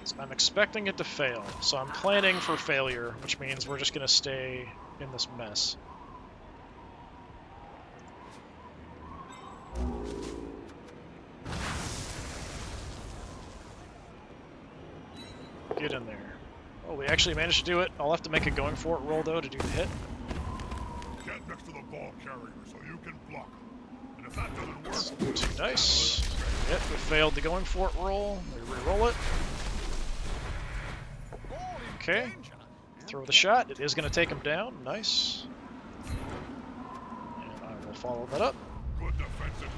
So I'm expecting it to fail. So I'm planning for failure, which means we're just going to stay in this mess. Get in there. Oh, we actually managed to do it. I'll have to make a going for it roll, though, to do the hit. Get next to the ball carrier so you can block him. And if that doesn't work... Too nice. Yep, we failed the going for it roll. We re-roll it. Okay. Throw the shot. It is going to take him down. Nice. And I will follow that up. Good defensive.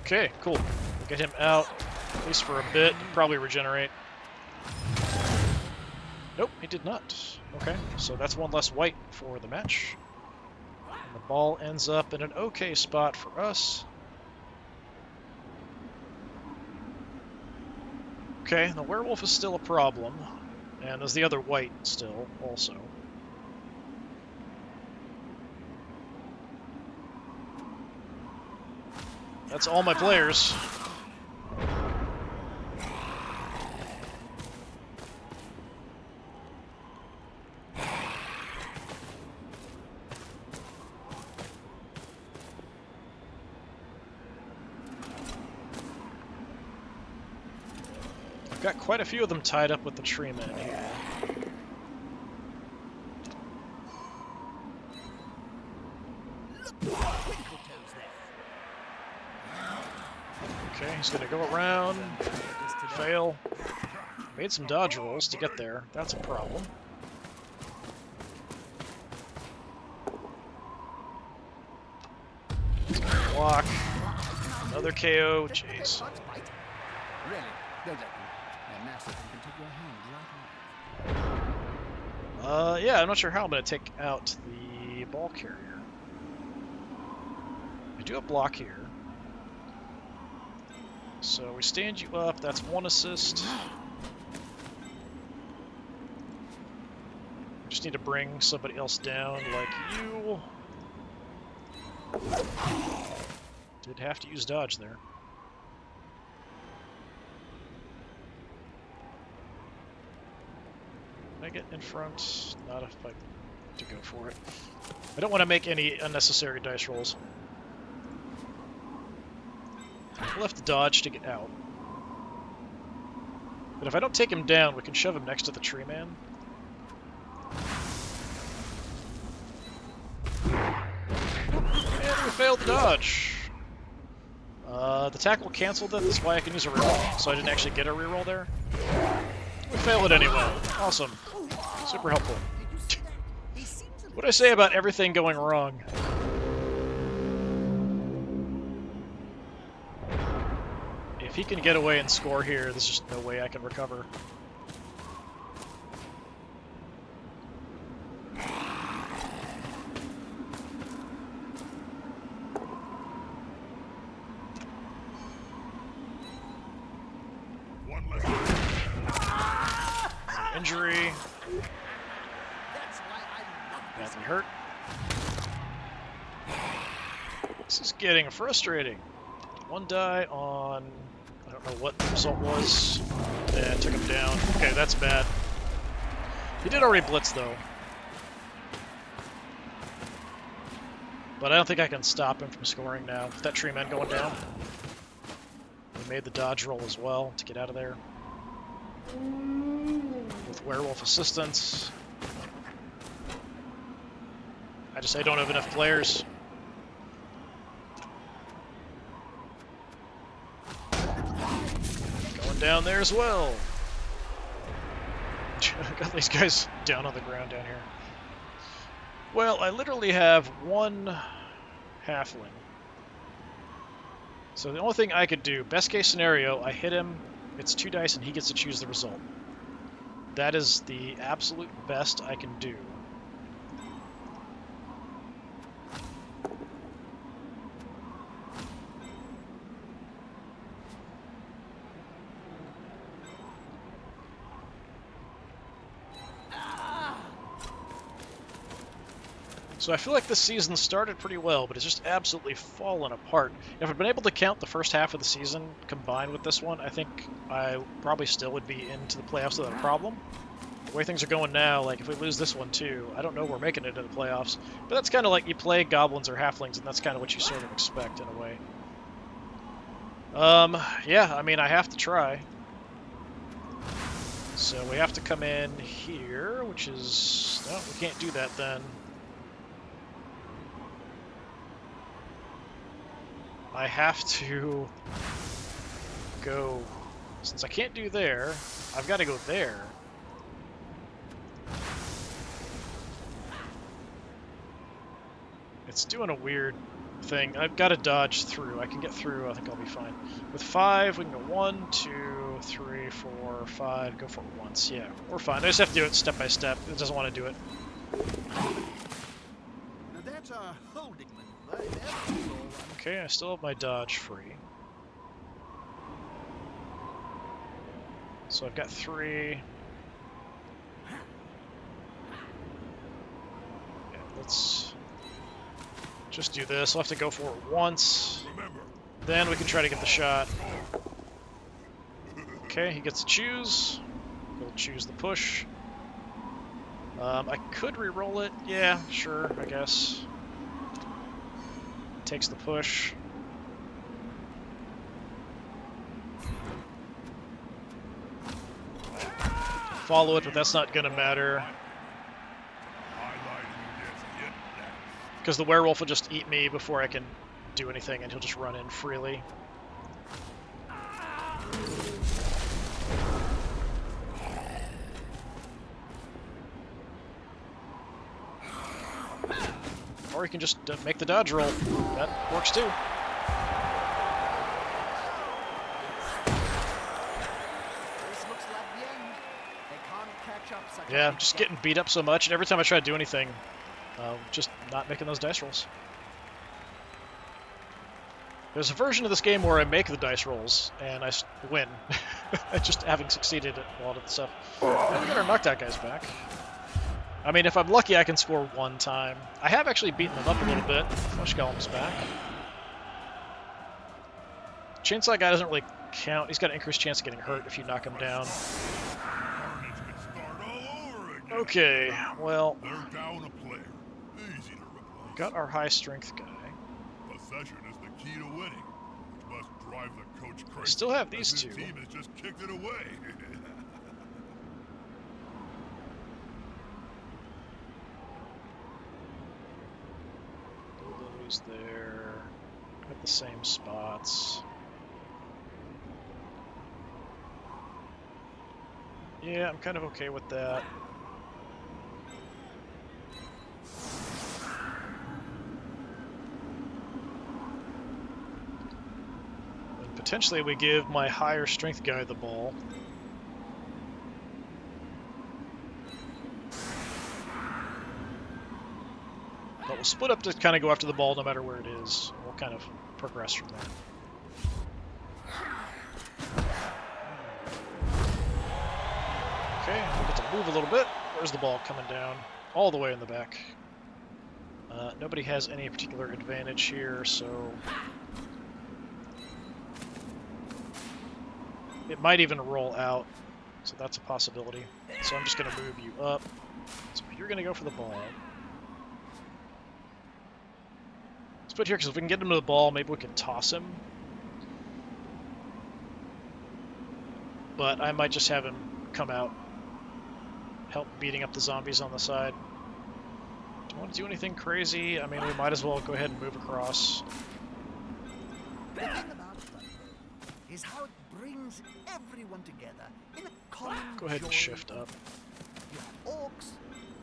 Okay, cool. We'll get him out, at least for a bit. Probably regenerate. Nope, he did not. Okay, so that's one less white for the match. And the ball ends up in an okay spot for us. Okay, the werewolf is still a problem, and there's the other white still, also. That's all my players. Got quite a few of them tied up with the tree men here. Okay, he's gonna go around, fail. Made some dodge rolls to get there. That's a problem. Block. Another KO. Jeez. Really? Don't let them. They're massive and can take your hand right off. Yeah, I'm not sure how I'm gonna take out the ball carrier. I do have block here. So we stand you up, that's one assist. We just need to bring somebody else down like you. Did have to use dodge there. Can I get in front? Not if I to go for it. I don't want to make any unnecessary dice rolls. We'll have to dodge to get out. But if I don't take him down, we can shove him next to the tree man. And we failed the dodge. The tackle canceled it, that's why I can use a reroll, so I didn't actually get a reroll there. We failed it anyway. Awesome. Super helpful. What did I say about everything going wrong? If he can get away and score here, there's just no way I can recover. One less. Injury. That's why I love this. Badly hurt. This is getting frustrating. One die on... I don't know what the result was. Yeah, took him down. Okay, that's bad. He did already blitz, though. But I don't think I can stop him from scoring now. With that tree man going down. He made the dodge roll as well to get out of there. With werewolf assistance. I don't have enough players. Going down there as well. Got these guys down on the ground down here. Well, I literally have one halfling. So the only thing I could do, best case scenario, I hit him, it's 2 dice, and he gets to choose the result. That is the absolute best I can do. So I feel like this season started pretty well, but it's just absolutely fallen apart. If I'd been able to count the first half of the season combined with this one, I think I probably still would be into the playoffs without a problem. The way things are going now, like if we lose this one too, I don't know we're making it into the playoffs. But that's kind of like you play goblins or halflings, and that's kind of what you sort of expect in a way. Yeah, I mean, I have to try. So we have to come in here, which is... No, we can't do that then. I have to go, since I can't do there, I've got to go there. It's doing a weird thing. I've got to dodge through. I can get through. I think I'll be fine. With 5, we can go 1, 2, 3, 4, 5. Go for it once. Yeah, we're fine. I just have to do it step by step. It doesn't want to do it. Now that's a holding maneuver. That's all right. Okay, I still have my dodge free. So I've got 3. Yeah, let's just do this. I'll have to go for it once. Remember, Then we can try to get the shot. Okay, he gets to choose. He'll choose the push. I could re-roll it. Yeah, sure, I guess. Takes the push. Follow it, but that's not going to matter. Because the werewolf will just eat me before I can do anything, and he'll just run in freely. Or you can just make the dodge roll. That works too. This looks like the end. They can't catch up such Yeah, a I'm big just gap. getting beat up so much, and every time I try to do anything, just not making those dice rolls. There's a version of this game where I make the dice rolls, and I win. I just haven't succeeded at a lot of the stuff. And we got our knocked out guys back. I mean, if I'm lucky, I can score 1 time. I have actually beaten them up a little bit. Flesh Golem's back. Chainsaw guy doesn't really count. He's got an increased chance of getting hurt if you knock him down. carnage can start all over again. Okay, well, They're down a player. Easy to replace. got our high strength guy. Possession is the key to winning, which must drive the coach crazy. Still have as these his 2. team has just kicked it away. goes there. At the same spots. Yeah, I'm kind of okay with that. And potentially we give my higher strength guy the ball. But we'll split up to kind of go after the ball no matter where it is. We'll kind of progress from there. Okay, we get to move a little bit. Where's the ball coming down? All the way in the back. Nobody has any particular advantage here, so... It might even roll out, so that's a possibility. So I'm just going to move you up. So you're going to go for the ball. Let's put here, because if we can get him to the ball, maybe we can toss him. But I might just have him come out, help beating up the zombies on the side. Do you want to do anything crazy? I mean, we might as well go ahead and move across. The thing about Blood is how it brings everyone together in a common Go ahead and joy shift up. You have orcs,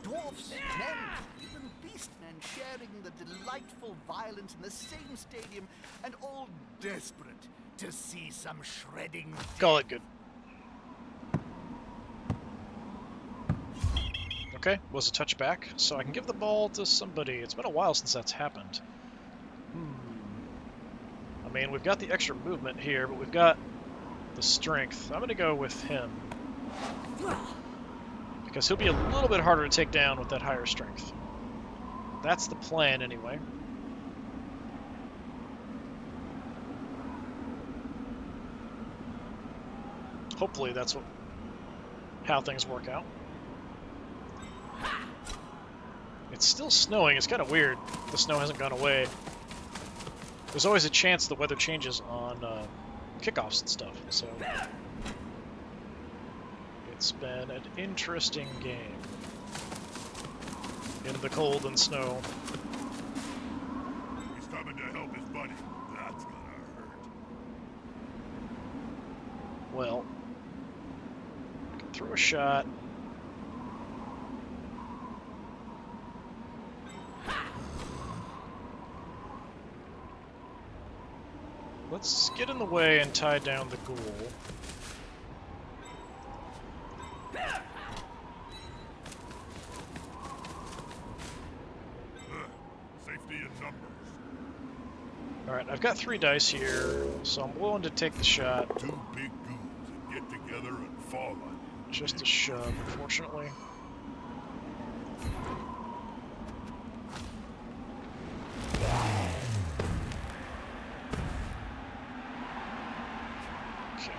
dwarfs, men, even beastmen sharing the delightful violence in the same stadium, and all desperate to see some shredding. Call it good. Okay, was a touchback, so I can give the ball to somebody. It's been a while since that's happened. I mean, we've got the extra movement here, but we've got the strength. I'm going to go with him. Because he'll be a little bit harder to take down with that higher strength. That's the plan, anyway. Hopefully that's how things work out. It's still snowing. It's kind of weird. The snow hasn't gone away. There's always a chance the weather changes on kickoffs and stuff, so it's been an interesting game in the cold and snow. He's coming to help his buddy. That's gonna hurt. Well, I can throw a shot. Let's get in the way and tie down the ghoul. Safety in numbers. Alright, I've got 3 dice here, so I'm willing to take the shot. 2 big goons that get together and fall on you. Just a shove, unfortunately. Okay.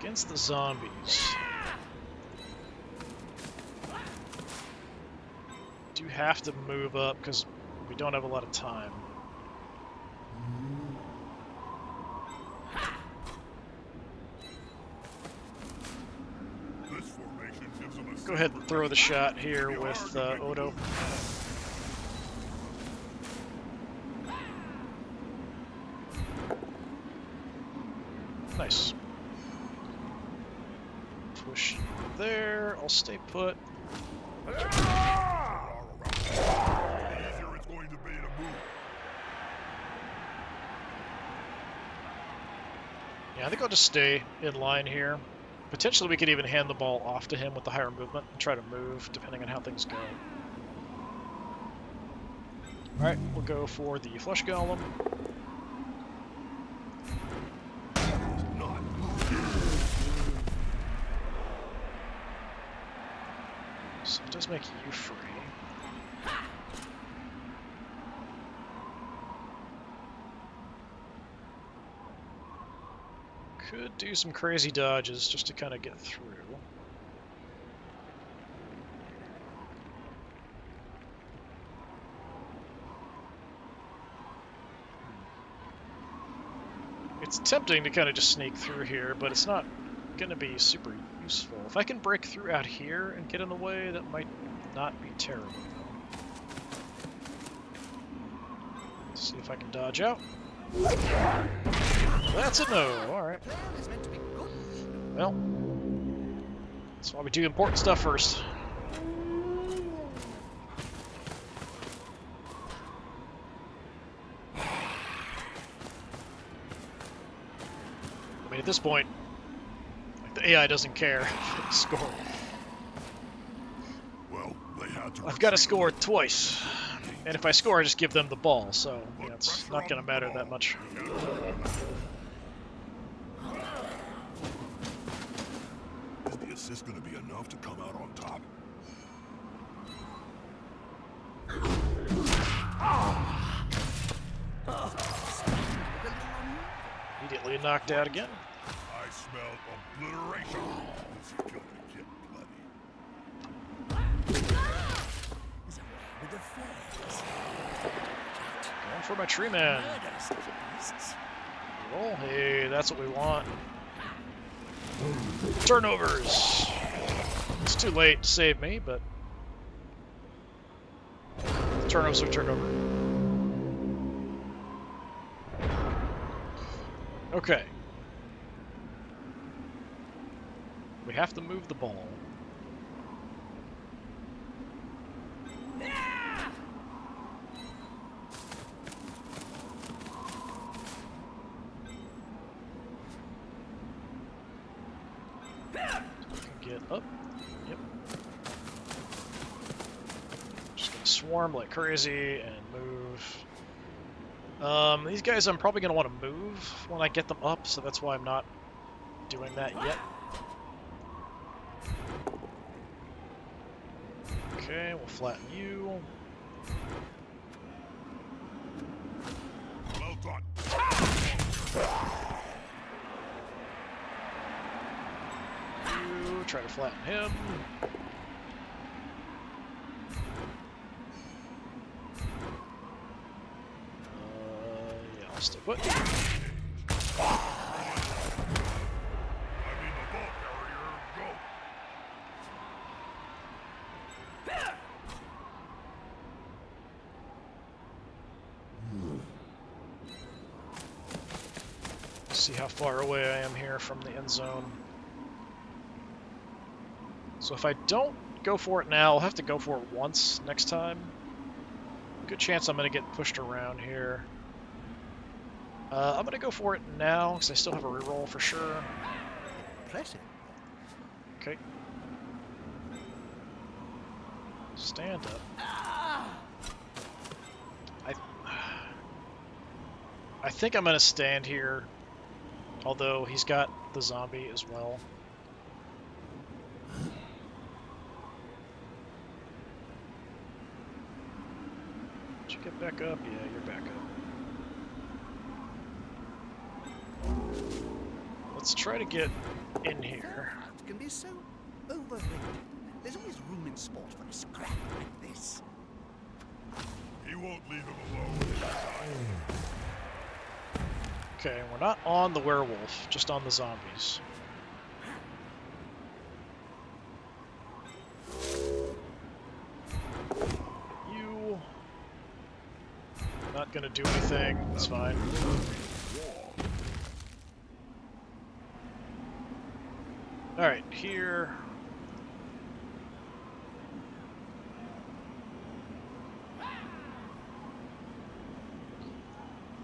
Against the zombies. Do have to move up because we don't have a lot of time. This formation gives them a Go ahead and throw the shot here with Odo. Nice. Push there. I'll stay put. easier it's going to be to move. Yeah, I think I'll just stay in line here. Potentially we could even hand the ball off to him with the higher movement and try to move, depending on how things go. Alright, we'll go for the Flesh Golem. So it does make you free. Could do some crazy dodges just to kind of get through. It's tempting to kind of just sneak through here, but it's not going to be super useful. If I can break through out here and get in the way, that might not be terrible, though. See if I can dodge out. That's a no. Alright. Plan is meant to be good. Well, that's why we do important stuff first. I mean, at this point, like, the AI doesn't care. Score. Well, they had to I've got to retreat score a little. twice. And if I score, I just give them the ball, so you know, it's Pressure not on going to the matter ball. that much. Is the assist going to be enough to come out on top? Immediately knocked out again. I smell obliteration. This is gonna get bloody. Is away with the fairies. Going for my tree man. Murderous little beasts. Roll. Hey, that's what we want. Turnovers. It's too late to save me, but turnovers are turnover. Okay. We have to move the ball. Get up. Yep. Just gonna swarm like crazy and move. These guys I'm probably gonna want to move when I get them up, so that's why I'm not doing that yet. Okay, we'll flatten you. Well done. You try to flatten him. Yeah, I'll stay put. I mean the ball carrier, go. See how far away I am here from the end zone. So if I don't go for it now, I'll have to go for it once next time. Good chance I'm going to get pushed around here. I'm going to go for it now, because I still have a reroll for sure. Impressive. Okay. Stand up. I think I'm going to stand here, although he's got the zombie as well. Did you get back up? Yeah, you're back up. Let's try to get in here. It can be so overrated. There's always room in sport for a scrap like this. He won't leave him alone. Okay, we're not on the werewolf, just on the zombies. You... Not gonna do anything, that's fine. Alright, here...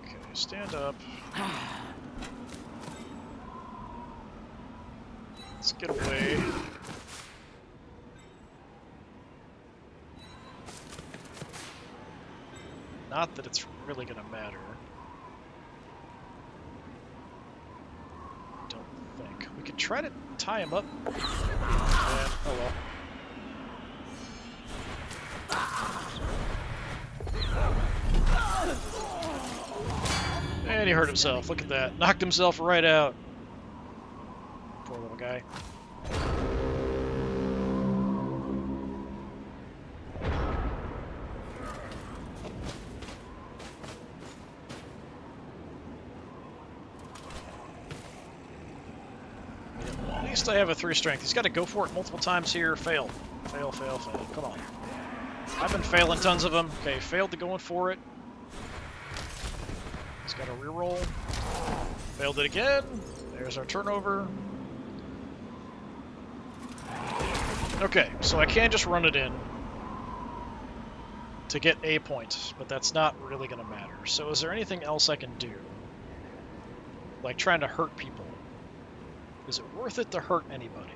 Okay, stand up. Let's get away. Not that it's really gonna matter. Don't think. We could try to tie him up. And, oh well. And he hurt himself. Look at that. Knocked himself right out. Poor little guy. At least I have a 3 strength. He's got to go for it multiple times here. Fail. Fail, fail, fail. Come on. I've been failing tons of them. Okay, failed to going for it. He's got a reroll. Failed it again. There's our turnover. Okay, so I can just run it in to get a point, but that's not really going to matter. So is there anything else I can do? Like trying to hurt people? Is it worth it to hurt anybody?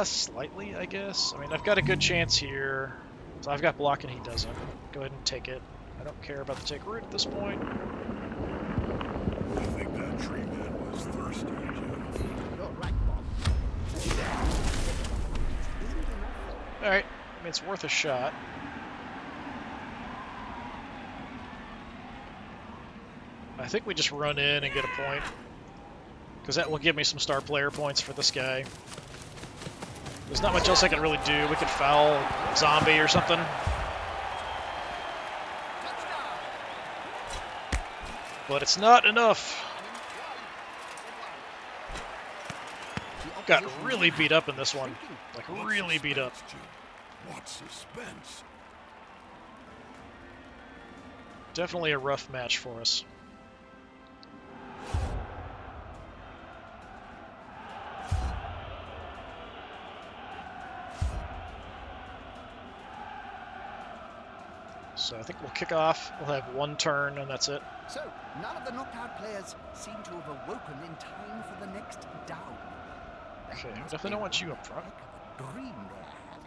Slightly, I guess. I mean, I've got a good chance here. So I've got block and he doesn't. Go ahead and take it. I don't care about the take root at this point. I think that tree man was thirsty, Jeff. You're right, Bob. Alright, I mean, it's worth a shot. I think we just run in and get a point. Because that will give me some star player points for this guy. There's not much else I can really do. We could foul zombie or something. But it's not enough. Got really beat up in this one. Like, really beat up. What suspense? Definitely a rough match for us. So I think we'll kick off. We'll have one turn, and that's it. So, none of the knocked out players seem to have awoken in time for the next down. That Okay, must definitely be don't want you one up front. heck of a dream they're having.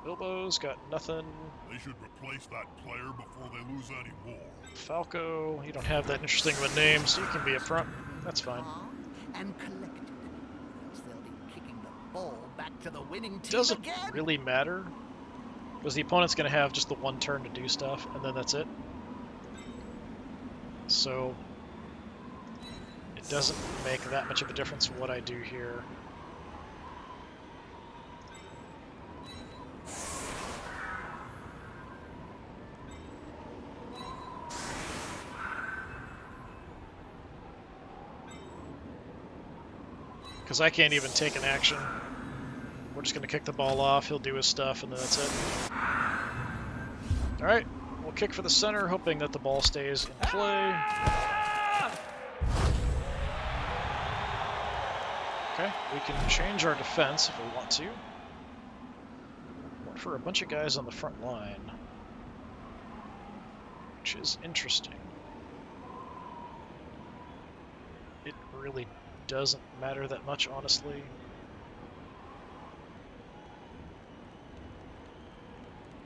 Bilbo's got nothing. They should replace that player before they lose any more. Falco, you don't have that interesting of a name, so you can be up front. That's fine. And collected. Else they'll be kicking the ball back to the winning team Doesn't again. really matter, because the opponent's going to have just the one turn to do stuff, and then that's it. So it doesn't make that much of a difference what I do here. Because I can't even take an action. We're just going to kick the ball off, he'll do his stuff, and then that's it. Alright, we'll kick for the center, hoping that the ball stays in play. Okay, we can change our defense if we want to. Want for a bunch of guys on the front line, which is interesting. It really doesn't matter that much, honestly.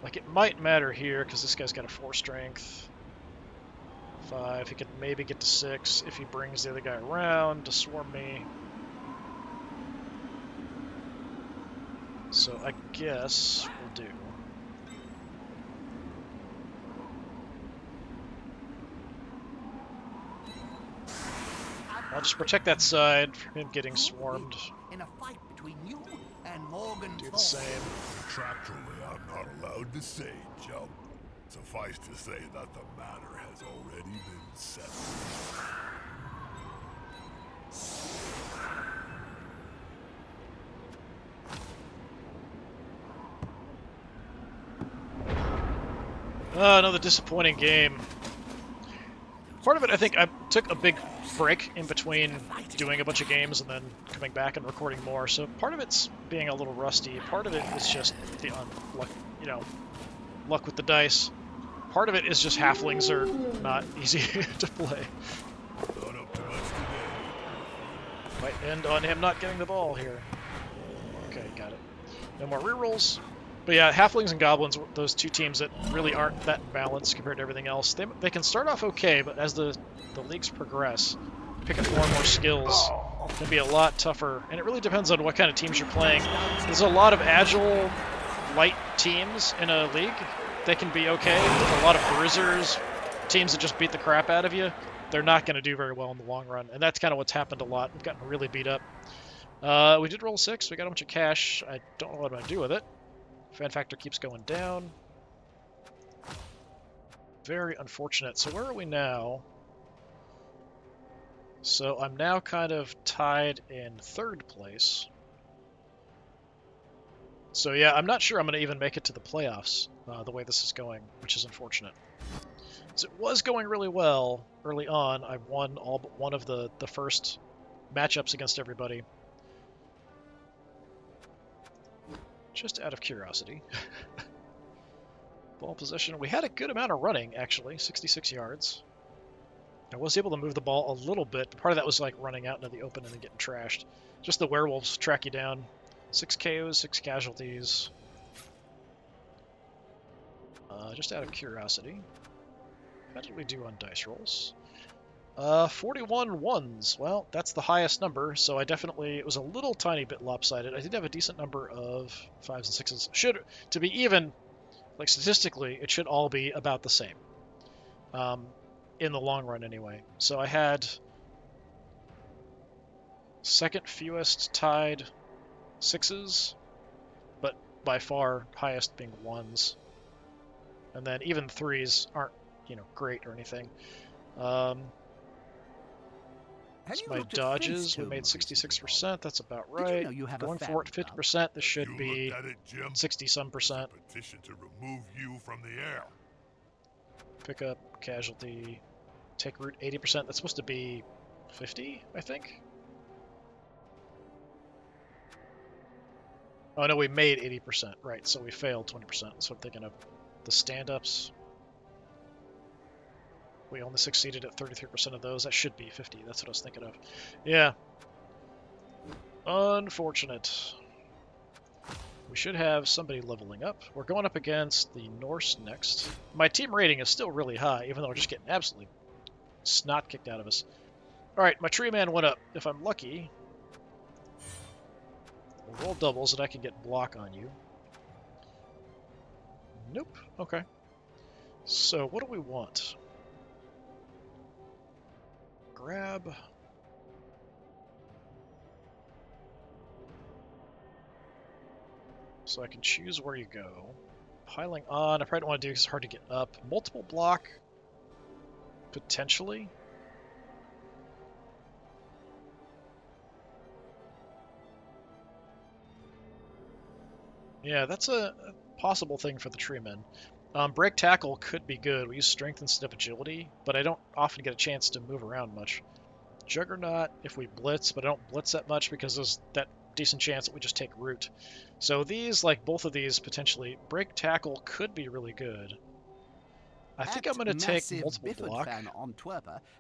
Like, it might matter here, because this guy's got a 4 strength. 5, he could maybe get to 6 if he brings the other guy around to swarm me. So I guess we'll do. I'll just protect that side from him getting swarmed. In a fight between you and Morgan Do the Thorne. same. Contractually, I'm not allowed to say, Joe. Suffice to say that the matter has already been settled. Another disappointing game. Part of it, I think, I took a big break in between doing a bunch of games and then coming back and recording more. So part of it's being a little rusty. Part of it is just the luck with the dice. Part of it is just halflings are not easy to play. Not up to much today. Might end on him not getting the ball here. Okay, got it. No more rerolls. But yeah, halflings and goblins, those two teams that really aren't that balanced compared to everything else. They can start off okay, but as the leagues progress, pick up more and more skills, it can be a lot tougher. And it really depends on what kind of teams you're playing. There's a lot of agile, light teams in a league. They can be okay. There's a lot of bruisers, teams that just beat the crap out of you. They're not going to do very well in the long run. And that's kind of what's happened a lot. We've gotten really beat up. We did roll 6. We got a bunch of cash. I don't know what I'm going to do with it. Fan factor keeps going down. Very unfortunate. So where are we now? So I'm now kind of tied in 3rd place. So yeah, I'm not sure I'm going to even make it to the playoffs the way this is going, which is unfortunate. So it was going really well early on. I won all but one of the first matchups against everybody. Just out of curiosity. Ball possession. We had a good amount of running, actually, 66 yards. I was able to move the ball a little bit, but part of that was like running out into the open and then getting trashed. Just the werewolves track you down. 6 KOs, 6 casualties. Just out of curiosity, how did we do on dice rolls? 41 ones. Well, that's the highest number, so it was a little tiny bit lopsided. I did have a decent number of 5s and 6s. To be even, like statistically, it should all be about the same. In the long run anyway. So I had second fewest tied 6s, but by far highest being 1s. And then even 3s aren't, great or anything. My dodges, we made 66%. That's about right. Going for it 50%. This should be 60-some%. Petition to remove you from the air. Pick up casualty. Take root 80%. That's supposed to be 50, I think. Oh no, we made 80%. Right, so we failed 20%. That's what I'm thinking of. The stand-ups. We only succeeded at 33% of those. That should be 50. That's what I was thinking of. Yeah. Unfortunate. We should have somebody leveling up. We're going up against the Norse next. My team rating is still really high, even though we're just getting absolutely snot kicked out of us. Alright, my tree man went up. If I'm lucky, we'll roll doubles and I can get block on you. Nope. Okay. So what do we want? Grab. So I can choose where you go. Piling on, I probably don't want to do it because it's hard to get up. Multiple block, potentially. Yeah, that's a possible thing for the treemen. Break tackle could be good. We use strength instead of agility, but I don't often get a chance to move around much. Juggernaut, if we blitz, but I don't blitz that much because there's that decent chance that we just take root. So these, like both of these, potentially, break tackle could be really good. I think I'm going to take multiple block.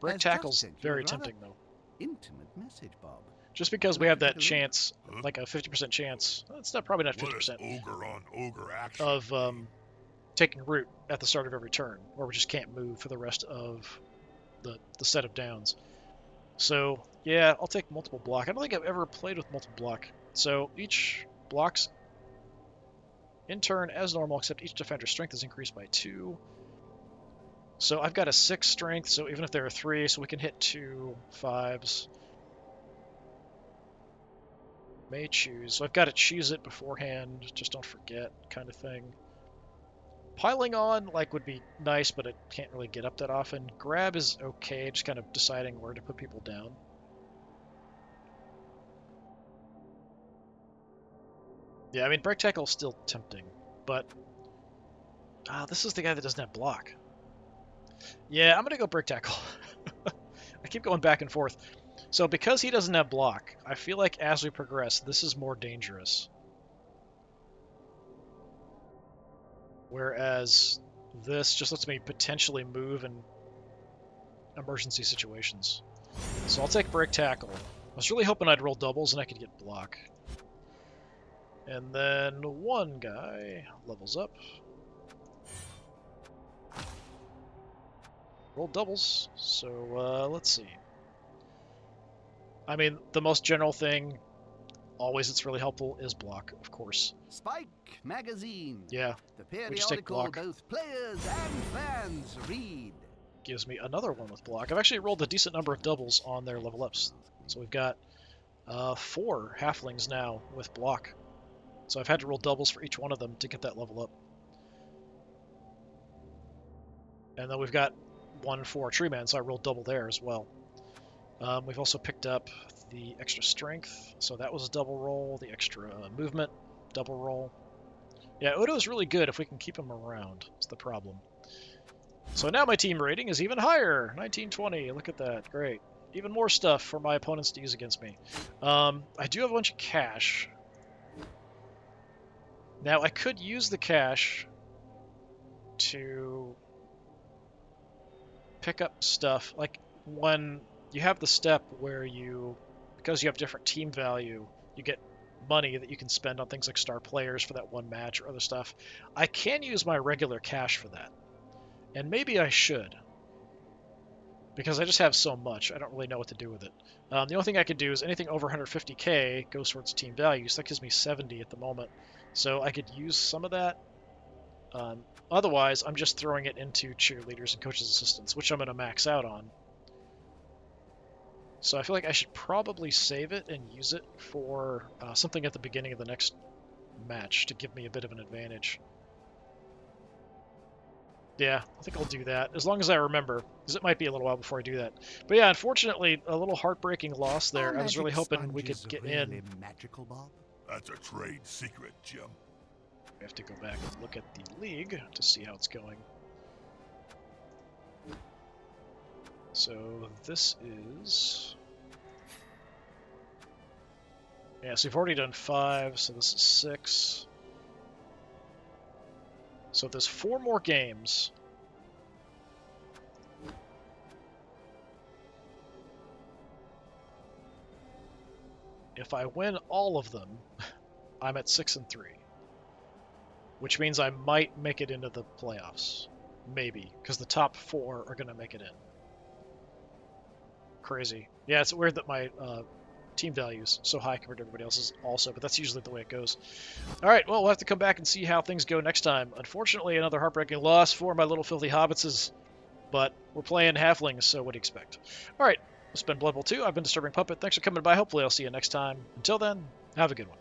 Break tackle's very tempting, though. Intimate message, Bob. Just because we have that chance, like a 50% chance. It's probably not 50%. Ogre on ogre action. Of taking root at the start of every turn, where we just can't move for the rest of the set of downs. So, yeah, I'll take multiple block. I don't think I've ever played with multiple block. So each block's in turn as normal, except each defender's strength is increased by 2. So I've got a 6 strength, so even if there are 3, so we can hit 2 5s. May choose. So I've got to choose it beforehand, just don't forget, kind of thing. Piling on, would be nice, but it can't really get up that often. Grab is okay, just kind of deciding where to put people down. Yeah, I mean, break tackle is still tempting, but this is the guy that doesn't have block. Yeah, I'm going to go break tackle. I keep going back and forth. So because he doesn't have block, I feel like as we progress, this is more dangerous. Whereas this just lets me potentially move in emergency situations. So I'll take break tackle. I was really hoping I'd roll doubles and I could get block. And then one guy levels up. Roll doubles. So let's see. I mean, the most general thing, always it's really helpful, is block, of course. Spike Magazine. Yeah, the we just take block. Both players and fans read. Gives me another one with block. I've actually rolled a decent number of doubles on their level ups. So we've got 4 halflings now with block. So I've had to roll doubles for each one of them to get that level up. And then we've got 1 for tree man, so I rolled double there as well. We've also picked up the extra strength, so that was a double roll. The extra movement, double roll. Yeah, Odo's really good if we can keep him around, is the problem. So now my team rating is even higher. 1920. Look at that. Great. Even more stuff for my opponents to use against me. I do have a bunch of cash. Now, I could use the cash to pick up stuff. Like, when you have the step where you, because you have different team value, you get money that you can spend on things like star players for that one match or other stuff. I can use my regular cash for that. And maybe I should. Because I just have so much, I don't really know what to do with it. The only thing I could do is anything over 150k goes towards team value, so that gives me 70 at the moment. So I could use some of that. Otherwise, I'm just throwing it into cheerleaders and coaches' assistants, which I'm going to max out on. So I feel like I should probably save it and use it for something at the beginning of the next match to give me a bit of an advantage. Yeah, I think I'll do that, as long as I remember, because it might be a little while before I do that. But yeah, unfortunately, a little heartbreaking loss there. Are I was really magic hoping we could sponges get really in. magical, Bob? That's a trade secret, Jim. We have to go back and look at the league to see how it's going. So this is... Yeah, so we've already done 5, so this is 6. So there's 4 more games. If I win all of them, I'm at 6-3. Which means I might make it into the playoffs. Maybe, because the top 4 are going to make it in. Crazy. Yeah, it's weird that my team value is so high compared to everybody else's also, but that's usually the way it goes. All right, well, we'll have to come back and see how things go next time. Unfortunately, another heartbreaking loss for my little filthy Hobitses, but we're playing Halflings, so what do you expect? All right, this has been Blood Bowl 2. I've been Disturbing Puppet. Thanks for coming by. Hopefully I'll see you next time. Until then, have a good one.